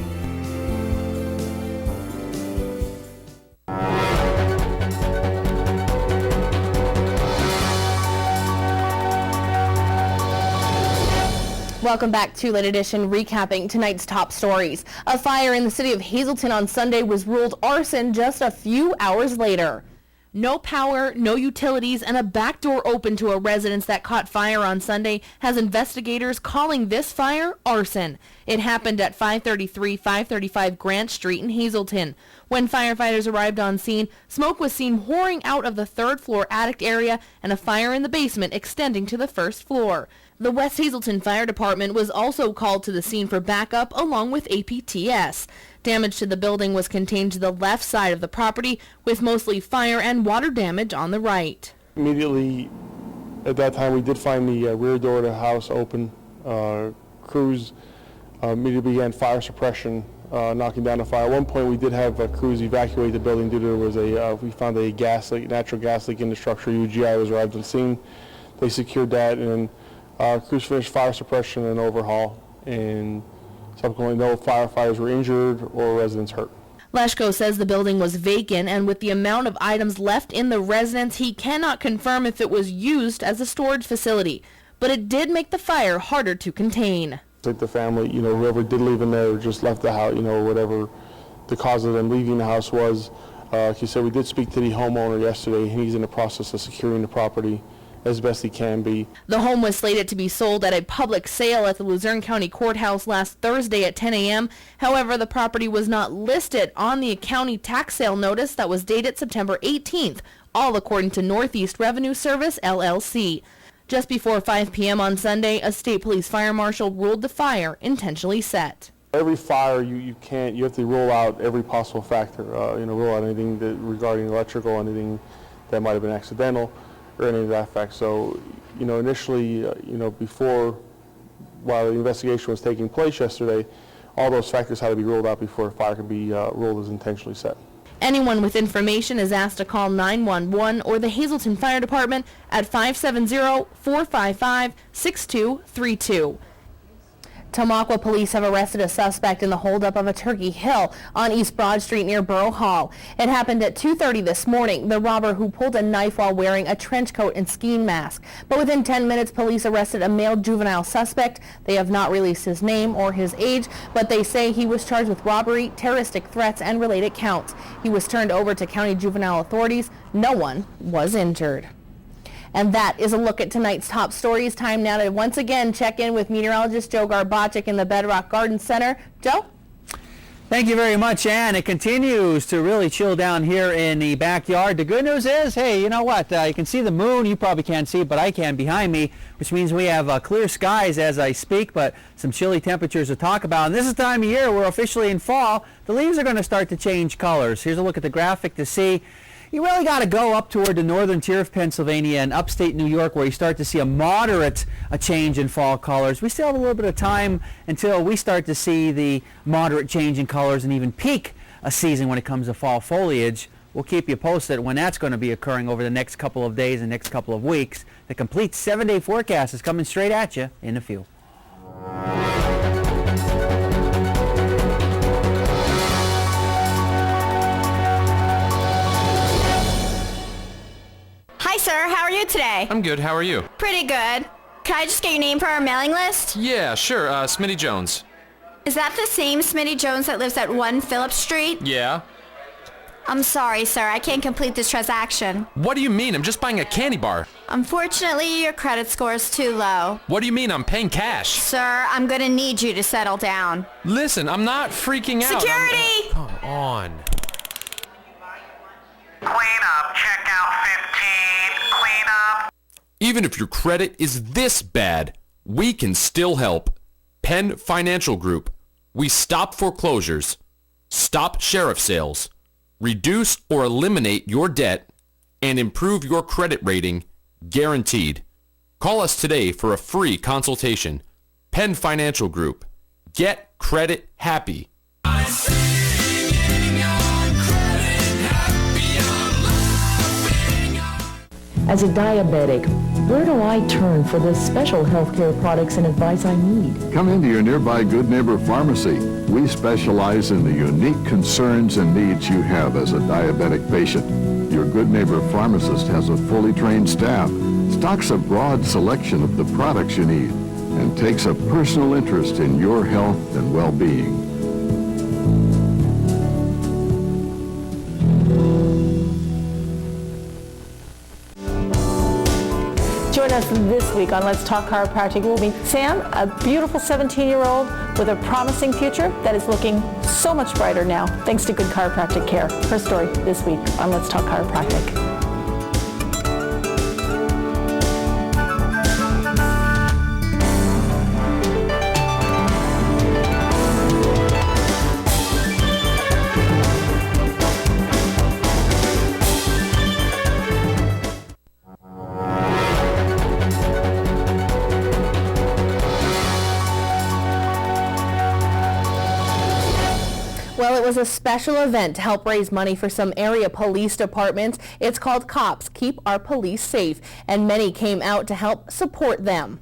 Welcome back to Late Edition, recapping tonight's top stories. A fire in the city of Hazleton on Sunday was ruled arson just a few hours later. No power, no utilities, and a back door open to a residence that caught fire on Sunday has investigators calling this fire arson. It happened at 535 Grant Street in Hazleton. When firefighters arrived on scene, smoke was seen pouring out of the third floor attic area and a fire in the basement extending to the first floor. The West Hazleton Fire Department was also called to the scene for backup along with APTS. Damage to the building was contained to the left side of the property, with mostly fire and water damage on the right. Immediately at that time we did find the rear door of the house open. Crews immediately began fire suppression, knocking down the fire. At one point we did have crews evacuate the building due to there was we found a gas leak, natural gas leak in the structure. UGI was arrived on scene. They secured that, and crews finished fire suppression and overhaul, and subsequently no firefighters were injured or residents hurt. Leshko says the building was vacant, and with the amount of items left in the residence, he cannot confirm if it was used as a storage facility. But it did make the fire harder to contain. Like the family, whoever did leave in there just left the house, whatever the cause of them leaving the house was. He said we did speak to the homeowner yesterday, and he's in the process of securing the property as best he can be. The home was slated to be sold at a public sale at the Luzerne County Courthouse last Thursday at 10 a.m. However, the property was not listed on the county tax sale notice that was dated September 18th, all according to Northeast Revenue Service, LLC. Just before 5 p.m. on Sunday, a state police fire marshal ruled the fire intentionally set. Every fire, you have to rule out every possible factor, rule out anything regarding electrical, anything that might have been accidental, or any of that fact. So, initially, while the investigation was taking place yesterday, all those factors had to be ruled out before a fire could be ruled as intentionally set. Anyone with information is asked to call 911 or the Hazleton Fire Department at 570-455-6232. Tamaqua police have arrested a suspect in the holdup of a Turkey Hill on East Broad Street near Borough Hall. It happened at 2:30 this morning. The robber who pulled a knife while wearing a trench coat and skiing mask. But within 10 minutes, police arrested a male juvenile suspect. They have not released his name or his age, but they say he was charged with robbery, terroristic threats, and related counts. He was turned over to county juvenile authorities. No one was injured. And that is a look at tonight's top stories. Time now to once again check in with meteorologist Joe Garbacic in the Bedrock Garden Center. Joe? Thank you very much, Ann. It continues to really chill down here in the backyard. The good news is, hey, you know what? You can see the moon. You probably can't see it, but I can behind me, which means we have clear skies as I speak, but some chilly temperatures to talk about. And this is the time of year we're officially in fall. The leaves are going to start to change colors. Here's a look at the graphic to see. You really got to go up toward the northern tier of Pennsylvania and upstate New York where you start to see a moderate change in fall colors. We still have a little bit of time until we start to see the moderate change in colors and even peak a season when it comes to fall foliage. We'll keep you posted when that's going to be occurring over the next couple of days and next couple of weeks. The complete 7-day forecast is coming straight at you in a few. Hi, sir. How are you today? I'm good. How are you? Pretty good. Can I just get your name for our mailing list? Yeah, sure. Smitty Jones. Is that the same Smitty Jones that lives at 1 Phillips Street? Yeah. I'm sorry, sir. I can't complete this transaction. What do you mean? I'm just buying a candy bar. Unfortunately, your credit score is too low. What do you mean? I'm paying cash. Sir, I'm going to need you to settle down. Listen, I'm not freaking out. Security! Come on. Clean up. Check out 15. Clean up. Even if your credit is this bad, we can still help. Penn Financial Group. We stop foreclosures, stop sheriff sales, reduce or eliminate your debt, and improve your credit rating, guaranteed. Call us today for a free consultation. Penn Financial Group. Get credit happy. As a diabetic, where do I turn for the special healthcare products and advice I need? Come into your nearby Good Neighbor Pharmacy. We specialize in the unique concerns and needs you have as a diabetic patient. Your Good Neighbor pharmacist has a fully trained staff, stocks a broad selection of the products you need, and takes a personal interest in your health and well-being. Join us this week on Let's Talk Chiropractic. We'll meet Sam, a beautiful 17-year-old with a promising future that is looking so much brighter now, thanks to good chiropractic care. Her story this week on Let's Talk Chiropractic. Well, it was a special event to help raise money for some area police departments. It's called COPS, Keep Our Police Safe, and many came out to help support them.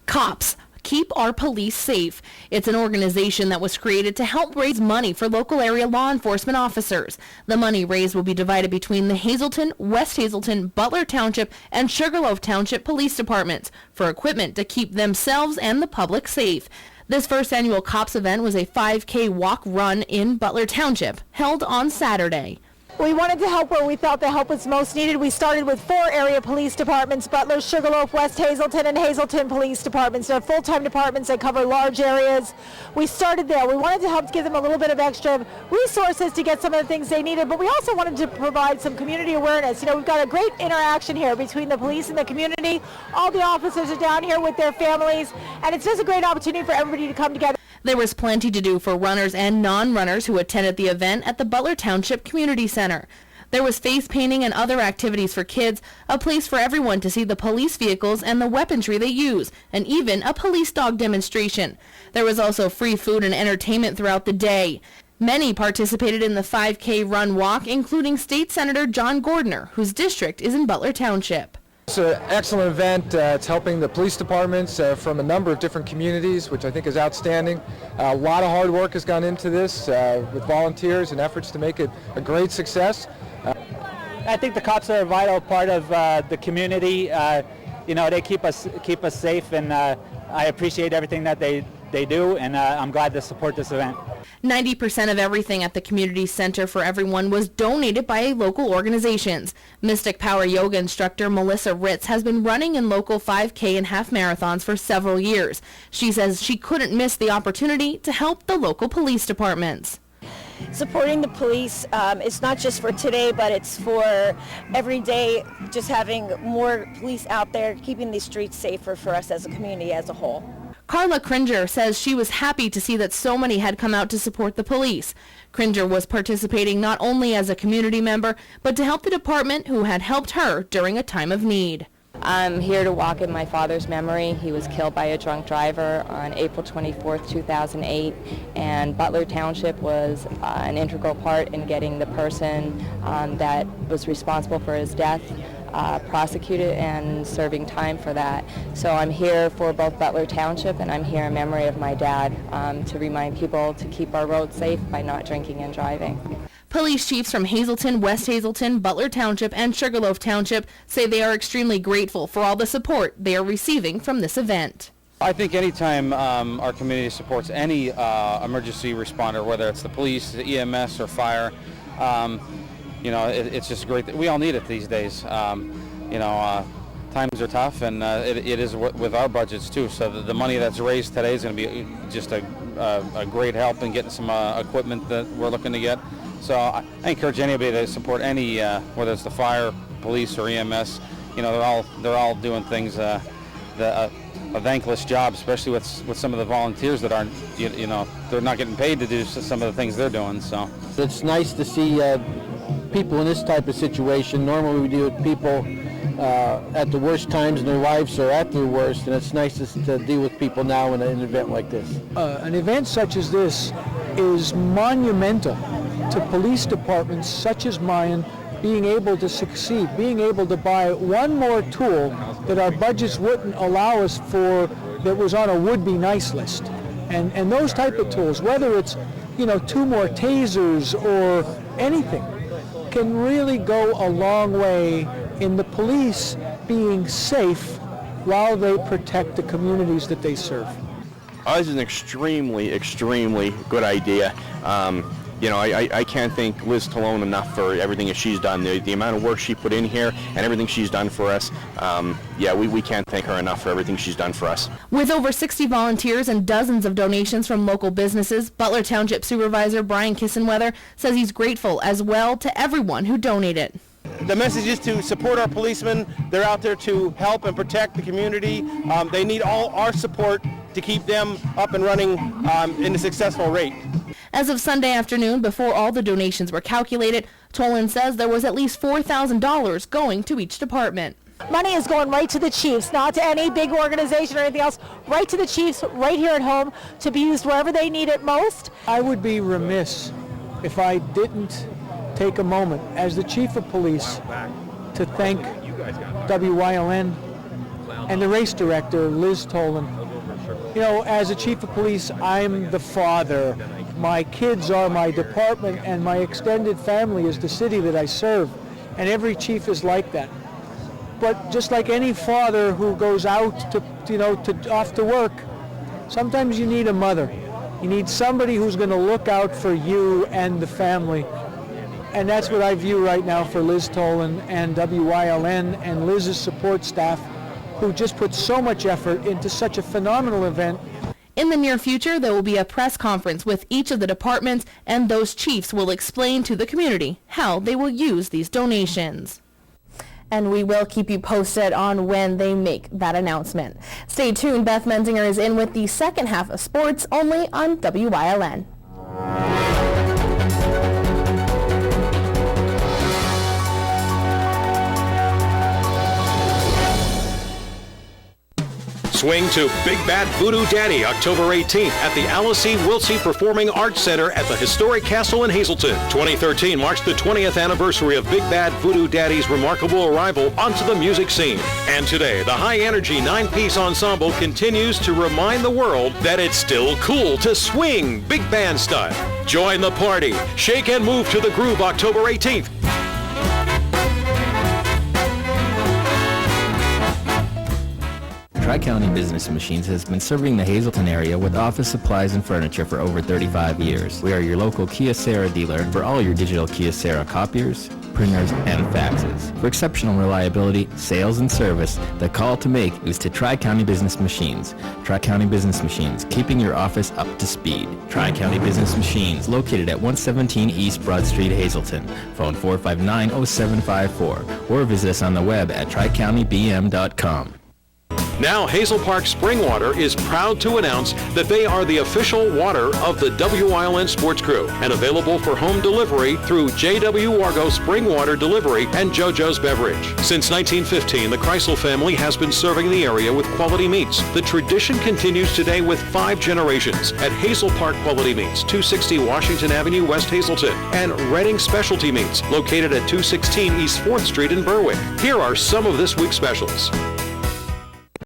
COPS, Keep Our Police Safe. It's an organization that was created to help raise money for local area law enforcement officers. The money raised will be divided between the Hazleton, West Hazleton, Butler Township, and Sugarloaf Township police departments for equipment to keep themselves and the public safe. This first annual COPS event was a 5K walk run in Butler Township, held on Saturday. We wanted to help where we felt the help was most needed. We started with 4 area police departments, Butler, Sugarloaf, West Hazleton, and Hazleton police departments. They're full-time departments. They cover large areas. We started there. We wanted to help give them a little bit of extra resources to get some of the things they needed, but we also wanted to provide some community awareness. You know, we've got a great interaction here between the police and the community. All the officers are down here with their families, and it's just a great opportunity for everybody to come together. There was plenty to do for runners and non-runners who attended the event at the Butler Township Community Center. There was face painting and other activities for kids, a place for everyone to see the police vehicles and the weaponry they use, and even a police dog demonstration. There was also free food and entertainment throughout the day. Many participated in the 5K run walk, including State Senator John Gordner, whose district is in Butler Township. It's an excellent event. It's helping the police departments from a number of different communities, which I think is outstanding. A lot of hard work has gone into this with volunteers and efforts to make it a great success. I think the cops are a vital part of the community. You know, they keep us safe, and I appreciate everything that they do, and I'm glad to support this event. 90% of everything at the community center for everyone was donated by local organizations. Mystic Power Yoga instructor Melissa Ritz has been running in local 5K and half marathons for several years. She says she couldn't miss the opportunity to help the local police departments. Supporting the police is not just for today, but it's for every day, just having more police out there, keeping these streets safer for us as a community as a whole. Carla Cringer says she was happy to see that so many had come out to support the police. Cringer was participating not only as a community member, but to help the department who had helped her during a time of need. I'm here to walk in my father's memory. He was killed by a drunk driver on April 24th, 2008, and Butler Township was an integral part in getting the person that was responsible for his death prosecuted and serving time for that. So I'm here for both Butler Township and I'm here in memory of my dad to remind people to keep our roads safe by not drinking and driving. Police chiefs from Hazleton, West Hazleton, Butler Township, and Sugarloaf Township say they are extremely grateful for all the support they are receiving from this event. I think anytime our community supports any emergency responder, whether it's the police, the EMS, or fire, It's just great. We all need it these days. Times are tough, and it is with our budgets too. So the money that's raised today is going to be just a great help in getting some equipment that we're looking to get. So I encourage anybody to support any, whether it's the fire, police, or EMS. They're all doing things. A thankless job, especially with some of the volunteers that aren't. They're not getting paid to do some of the things they're doing. So it's nice to see people in this type of situation. Normally we deal with people at the worst times in their lives or at their worst, and it's nice to deal with people now in an event like this. An event such as this is monumental to police departments such as mine being able to succeed, being able to buy one more tool that our budgets wouldn't allow us for, that was on a would-be nice list. And those type of tools, whether it's 2 more tasers or anything, can really go a long way in the police being safe while they protect the communities that they serve. This is an extremely, extremely good idea. I can't thank Liz Talone enough for everything that she's done. The amount of work she put in here and everything she's done for us. We can't thank her enough for everything she's done for us. With over 60 volunteers and dozens of donations from local businesses, Butler Township Supervisor Brian Kissenweather says he's grateful as well to everyone who donated. The message is to support our policemen. They're out there to help and protect the community. They need all our support to keep them up and running in a successful rate. As of Sunday afternoon, before all the donations were calculated, Tolan says there was at least $4,000 going to each department. Money is going right to the chiefs, not to any big organization or anything else, right to the chiefs right here at home to be used wherever they need it most. I would be remiss if I didn't take a moment as the chief of police to thank WYLN and the race director, Liz Tolan. As a chief of police, I'm the father. My kids are my department, and my extended family is the city that I serve. And every chief is like that. But just like any father who goes out off to work, sometimes you need a mother. You need somebody who's going to look out for you and the family. And that's what I view right now for Liz Tolan and WYLN and Liz's support staff, who just put so much effort into such a phenomenal event. In the near future, there will be a press conference with each of the departments, and those chiefs will explain to the community how they will use these donations. And we will keep you posted on when they make that announcement. Stay tuned. Beth Menzinger is in with the second half of sports, only on WYLN. Swing to Big Bad Voodoo Daddy October 18th at the Alice E. Wiltsey Performing Arts Center at the Historic Castle in Hazleton. 2013 marks the 20th anniversary of Big Bad Voodoo Daddy's remarkable arrival onto the music scene. And today, the high-energy 9-piece ensemble continues to remind the world that it's still cool to swing big band style. Join the party. Shake and move to the groove October 18th. Tri-County Business Machines has been serving the Hazleton area with office supplies and furniture for over 35 years. We are your local Kyocera dealer for all your digital Kyocera copiers, printers, and faxes. For exceptional reliability, sales, and service, the call to make is to Tri-County Business Machines. Tri-County Business Machines, keeping your office up to speed. Tri-County Business Machines, located at 117 East Broad Street, Hazleton. Phone 459-0754 or visit us on the web at tricountybm.com. Now, Hazel Park Spring Water is proud to announce that they are the official water of the WYLN Sports Crew and available for home delivery through J.W. Wargo Spring Water Delivery and JoJo's Beverage. Since 1915, the Kreisel family has been serving the area with quality meats. The tradition continues today with 5 generations at Hazel Park Quality Meats, 260 Washington Avenue, West Hazleton, and Redding Specialty Meats, located at 216 East 4th Street in Berwick. Here are some of this week's specials.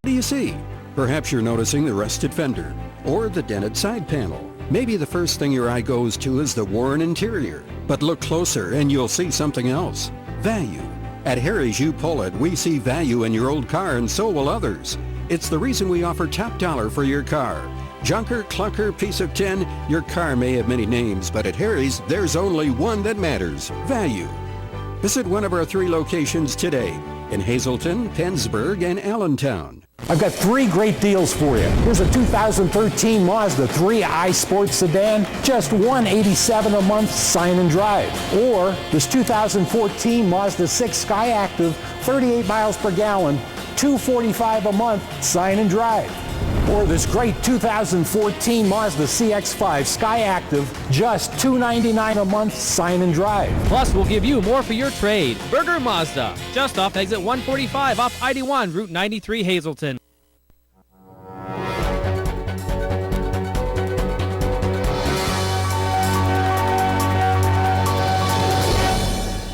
What do you see? Perhaps you're noticing the rusted fender or the dented side panel. Maybe the first thing your eye goes to is the worn interior. But look closer and you'll see something else. Value. At Harry's You Pull It, we see value in your old car and so will others. It's the reason we offer top dollar for your car. Junker, clunker, piece of tin, your car may have many names, but at Harry's, there's only one that matters: value. Visit one of our 3 locations today in Hazleton, Pennsburg, and Allentown. I've got 3 great deals for you. Here's a 2013 Mazda 3i Sports Sedan, just $187 a month, sign and drive. Or this 2014 Mazda 6 Sky Active, 38 miles per gallon, $245 a month, sign and drive. Or this great 2014 Mazda CX-5 Sky Active, just $299 a month, sign and drive. Plus, we'll give you more for your trade. Burger Mazda, just off exit 145 off ID1, Route 93, Hazleton.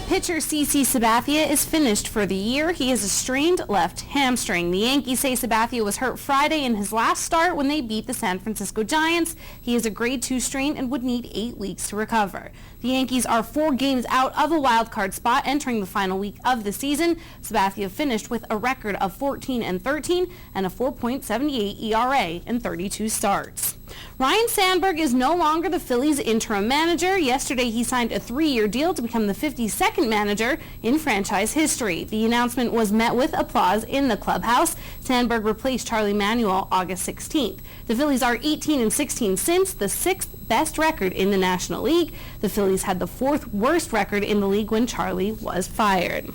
Pitcher CC Sabathia is finished for the year. He has a strained left hamstring. The Yankees say Sabathia was hurt Friday in his last start when they beat the San Francisco Giants. He has a grade 2 strain and would need 8 weeks to recover. The Yankees are 4 games out of a wild card spot entering the final week of the season. Sabathia finished with a record of 14-13 and a 4.78 ERA in 32 starts. Ryan Sandberg is no longer the Phillies' interim manager. Yesterday, he signed a 3-year deal to become the 52nd manager in franchise history. The announcement was met with applause in the clubhouse. Sandberg replaced Charlie Manuel August 16th. The Phillies are 18-16 since, the 6th best record in the National League. The Phillies had the 4th worst record in the league when Charlie was fired.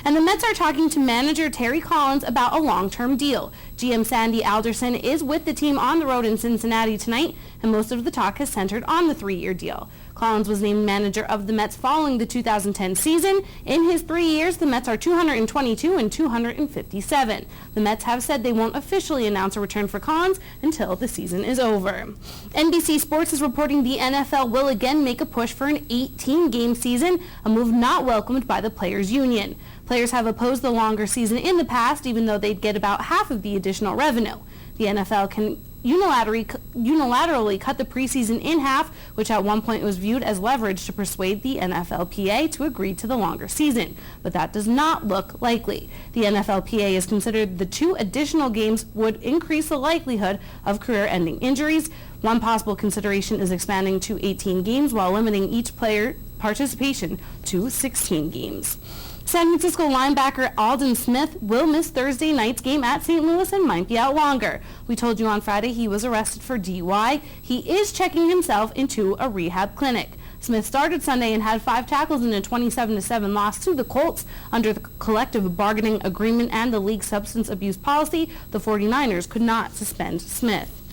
And the Mets are talking to manager Terry Collins about a long-term deal. GM Sandy Alderson is with the team on the road in Cincinnati tonight, and most of the talk has centered on the 3-year deal. Collins was named manager of the Mets following the 2010 season. In his 3 years, the Mets are 222 and 257. The Mets have said they won't officially announce a return for Collins until the season is over. NBC Sports is reporting the NFL will again make a push for an 18-game season, a move not welcomed by the Players Union. Players have opposed the longer season in the past, even though they'd get about half of the additional revenue. The NFL can unilaterally cut the preseason in half, which at one point was viewed as leverage to persuade the NFLPA to agree to the longer season. But that does not look likely. The NFLPA has considered the 2 additional games would increase the likelihood of career-ending injuries. One possible consideration is expanding to 18 games while limiting each player participation to 16 games. San Francisco linebacker Aldon Smith will miss Thursday night's game at St. Louis and might be out longer. We told you on Friday he was arrested for DUI. He is checking himself into a rehab clinic. Smith started Sunday and had 5 tackles in a 27-7 loss to the Colts. Under the collective bargaining agreement and the league's substance abuse policy, the 49ers could not suspend Smith.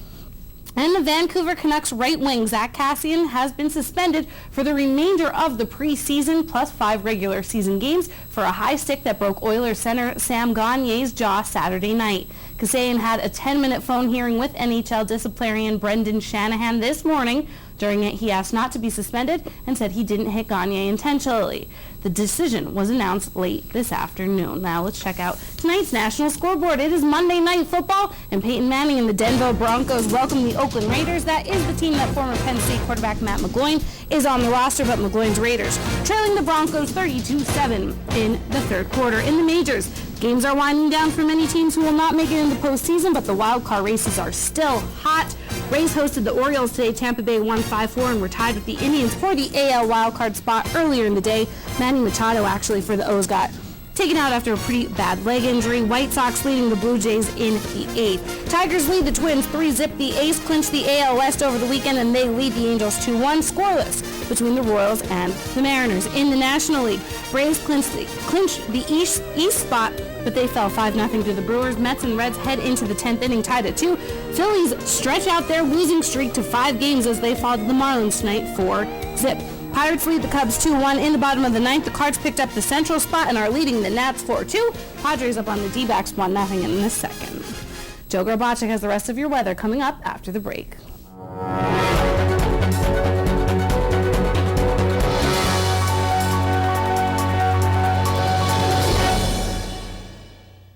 And the Vancouver Canucks right wing Zach Kassian has been suspended for the remainder of the preseason plus 5 regular season games for a high stick that broke Oilers center Sam Gagner's jaw Saturday night. Kassian had a 10-minute phone hearing with NHL disciplinarian Brendan Shanahan this morning. During it, he asked not to be suspended and said he didn't hit Gagner intentionally. The decision was announced late this afternoon. Now let's check out tonight's national scoreboard. It is Monday Night Football, and Peyton Manning and the Denver Broncos welcome the Oakland Raiders. That is the team that former Penn State quarterback Matt McGloin is on the roster, but McGloin's Raiders trailing the Broncos 32-7 in the 3rd quarter. In the majors, games are winding down for many teams who will not make it in the postseason, but the wild card races are still hot. Rays hosted the Orioles today. Tampa Bay won 5-4 and were tied with the Indians for the AL wildcard spot earlier in the day. Manny Machado actually for the O's got taken out after a pretty bad leg injury. White Sox leading the Blue Jays in the 8th. Tigers lead the Twins 3-0. The A's clinch the AL West over the weekend, and they lead the Angels 2-1 scoreless between the Royals and the Mariners. In the National League, Braves clinch the East spot, but they fell 5-0 to the Brewers. Mets and Reds head into the 10th inning tied at 2. Phillies stretch out their losing streak to 5 games as they fall to the Marlins tonight 4-0. Pirates lead the Cubs 2-1 in the bottom of the 9th. The Cards picked up the Central spot and are leading the Nats 4-2. Padres up on the D-backs 1-0 in the 2nd. Joe Grabacek has the rest of your weather coming up after the break.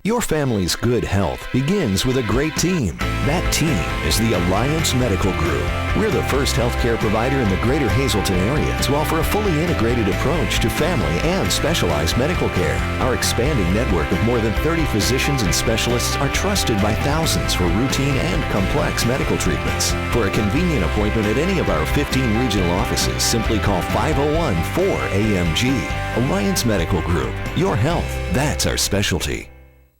Your family's good health begins with a great team. That team is the Alliance Medical Group. We're the first healthcare provider in the greater Hazleton area to offer a fully integrated approach to family and specialized medical care. Our expanding network of more than 30 physicians and specialists are trusted by thousands for routine and complex medical treatments. For a convenient appointment at any of our 15 regional offices, simply call 501-4AMG. Alliance Medical Group. Your health, that's our specialty.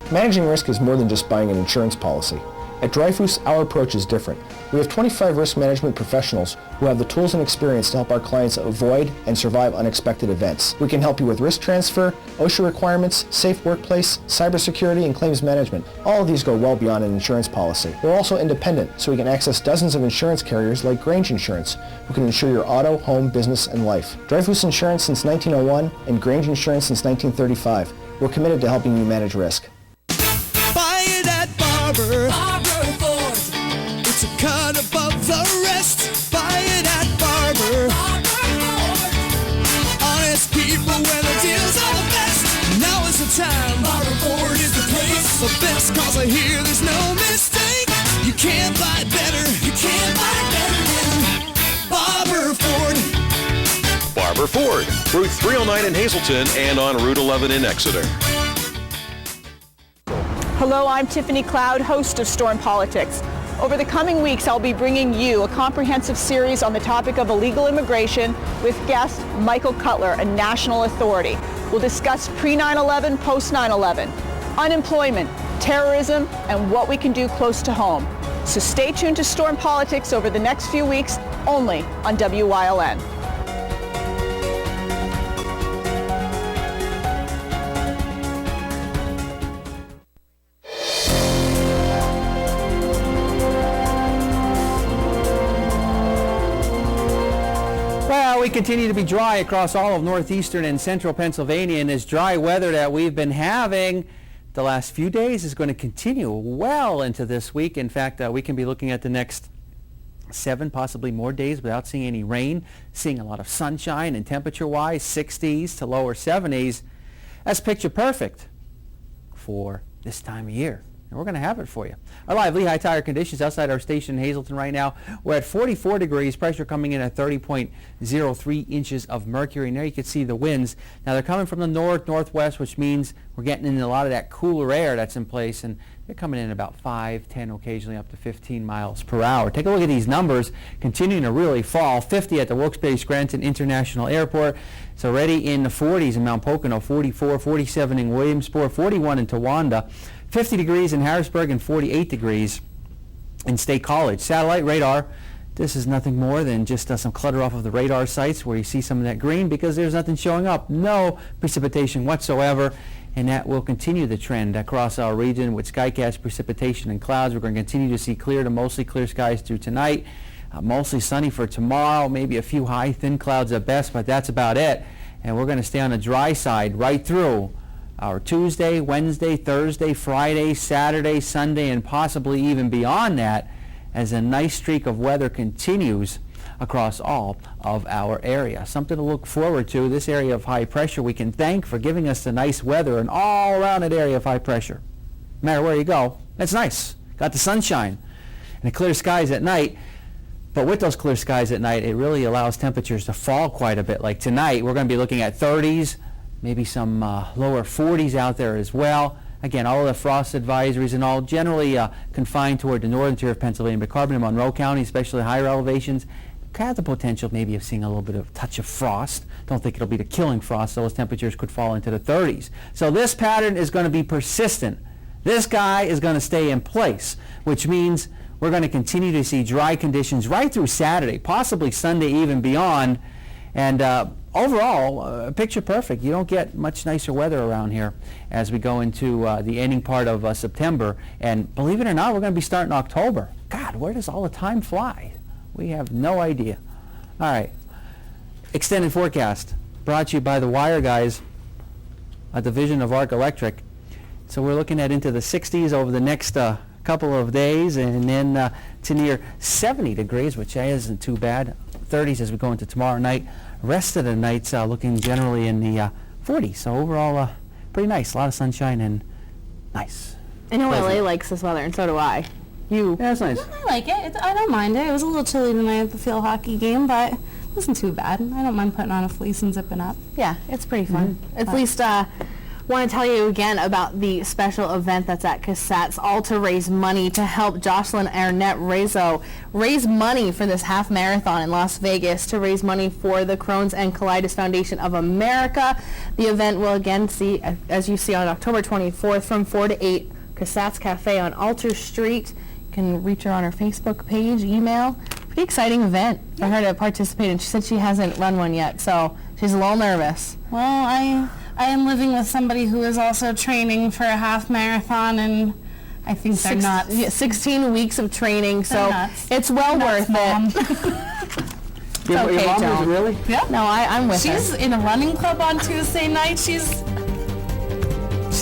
Managing risk is more than just buying an insurance policy. At Dreyfus, our approach is different. We have 25 risk management professionals who have the tools and experience to help our clients avoid and survive unexpected events. We can help you with risk transfer, OSHA requirements, safe workplace, cybersecurity, and claims management. All of these go well beyond an insurance policy. We're also independent, so we can access dozens of insurance carriers like Grange Insurance, who can insure your auto, home, business, and life. Dreyfus Insurance since 1901 and Grange Insurance since 1935. We're committed to helping you manage risk. Buy it at Barber Ford. It's a cut above the rest. Buy it at Barber Ford. Honest people where the deals are the best. Now is the time. Barber Ford is the place. The best cause I hear there's no mistake. You can't buy it better. You can't buy it better than Barber Ford. Barber Ford, Route 309 in Hazleton and on Route 11 in Exeter. Hello, I'm Tiffany Cloud, host of Storm Politics. Over the coming weeks, I'll be bringing you a comprehensive series on the topic of illegal immigration with guest Michael Cutler, a national authority. We'll discuss pre-9/11, post-9/11, unemployment, terrorism, and what we can do close to home. So stay tuned to Storm Politics over the next few weeks, only on WYLN. Well, we continue to be dry across all of northeastern and central Pennsylvania, and this dry weather that we've been having the last few days is going to continue well into this week. In fact, we can be looking at the next 7, possibly more days without seeing any rain, seeing a lot of sunshine, and temperature-wise, 60s to lower 70s. That's picture perfect for this time of year. And we're going to have it for you. Our live Lehigh Tire conditions outside our station in Hazleton right now. We're at 44 degrees, pressure coming in at 30.03 inches of mercury. And there you can see the winds. Now they're coming from the northwest, which means we're getting in a lot of that cooler air that's in place. And they're coming in about 5, 10, occasionally up to 15 miles per hour. Take a look at these numbers, continuing to really fall. 50 at the Wilkes-Barre-Scranton International Airport. It's already in the 40s in Mount Pocono, 44, 47 in Williamsport, 41 in Towanda. 50 degrees in Harrisburg and 48 degrees in State College. Satellite radar, this is nothing more than just some clutter off of the radar sites where you see some of that green because there's nothing showing up. No precipitation whatsoever, and that will continue the trend across our region with skycast precipitation and clouds. We're going to continue to see clear to mostly clear skies through tonight. Mostly sunny for tomorrow, maybe a few high, thin clouds at best, but that's about it. And we're going to stay on the dry side right through our Tuesday, Wednesday, Thursday, Friday, Saturday, Sunday, and possibly even beyond that as a nice streak of weather continues across all of our area. Something to look forward to. This area of high pressure we can thank for giving us the nice weather and all around that area of high pressure. No matter where you go, it's nice. Got the sunshine and the clear skies at night. But with those clear skies at night, it really allows temperatures to fall quite a bit. Like tonight, we're going to be looking at 30s, maybe some lower 40s out there as well. Again, all of the frost advisories and all generally confined toward the northern tier of Pennsylvania, but Carbon and Monroe County, especially higher elevations, have the potential maybe of seeing a little bit of touch of frost. Don't think it'll be the killing frost. Those temperatures could fall into the 30s. So this pattern is going to be persistent. This guy is going to stay in place, which means we're going to continue to see dry conditions right through Saturday, possibly Sunday even beyond. And overall, picture perfect. You don't get much nicer weather around here as we go into the ending part of September. And believe it or not, we're going to be starting October. God, where does all the time fly? We have no idea. All right. Extended forecast brought to you by the Wire Guys, a division of Arc Electric. So we're looking at into the 60s over the next couple of days, and then to near 70 degrees, which isn't too bad. 30s as we go into tomorrow night. Rest of the night's looking generally in the 40s. So overall, pretty nice. A lot of sunshine and Nice. I know Pleasant. LA likes this weather, and so do I. You? Yeah, it's nice. I like it. I don't mind it. It was a little chilly tonight at the field hockey game, but it wasn't too bad. I don't mind putting on a fleece and zipping up. Yeah, it's pretty fun. At least, want to tell you again about the special event that's at Cassettes, all to raise money to help Jocelyn Arnett Rezo raise money for this half marathon in Las Vegas, to raise money for the Crohn's and Colitis Foundation of America. The event will again see, as you see, on October 24th from 4 to 8, Cassettes Cafe on Alter Street. You can reach her on her Facebook page, email. Pretty exciting event for her to participate in. She said she hasn't run one yet, so she's a little nervous. Well, I am living with somebody who is also training for a half marathon, and I think they're nuts. 16 weeks of training, so They're nuts. it's well worth it. Your mom is really? Yeah. No, I'm with her. She's in a running club on Tuesday night. She's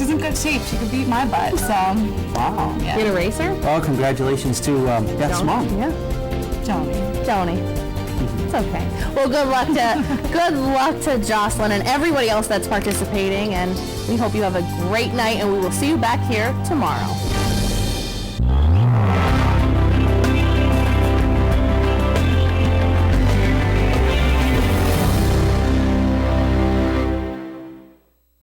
in good shape. She could beat my butt, so. Wow. Yeah. You're a racer? Well, congratulations to Beth's mom. Yeah. Joni. It's okay. Well, good luck to Jocelyn and everybody else that's participating, and we hope you have a great night, and we will see you back here tomorrow.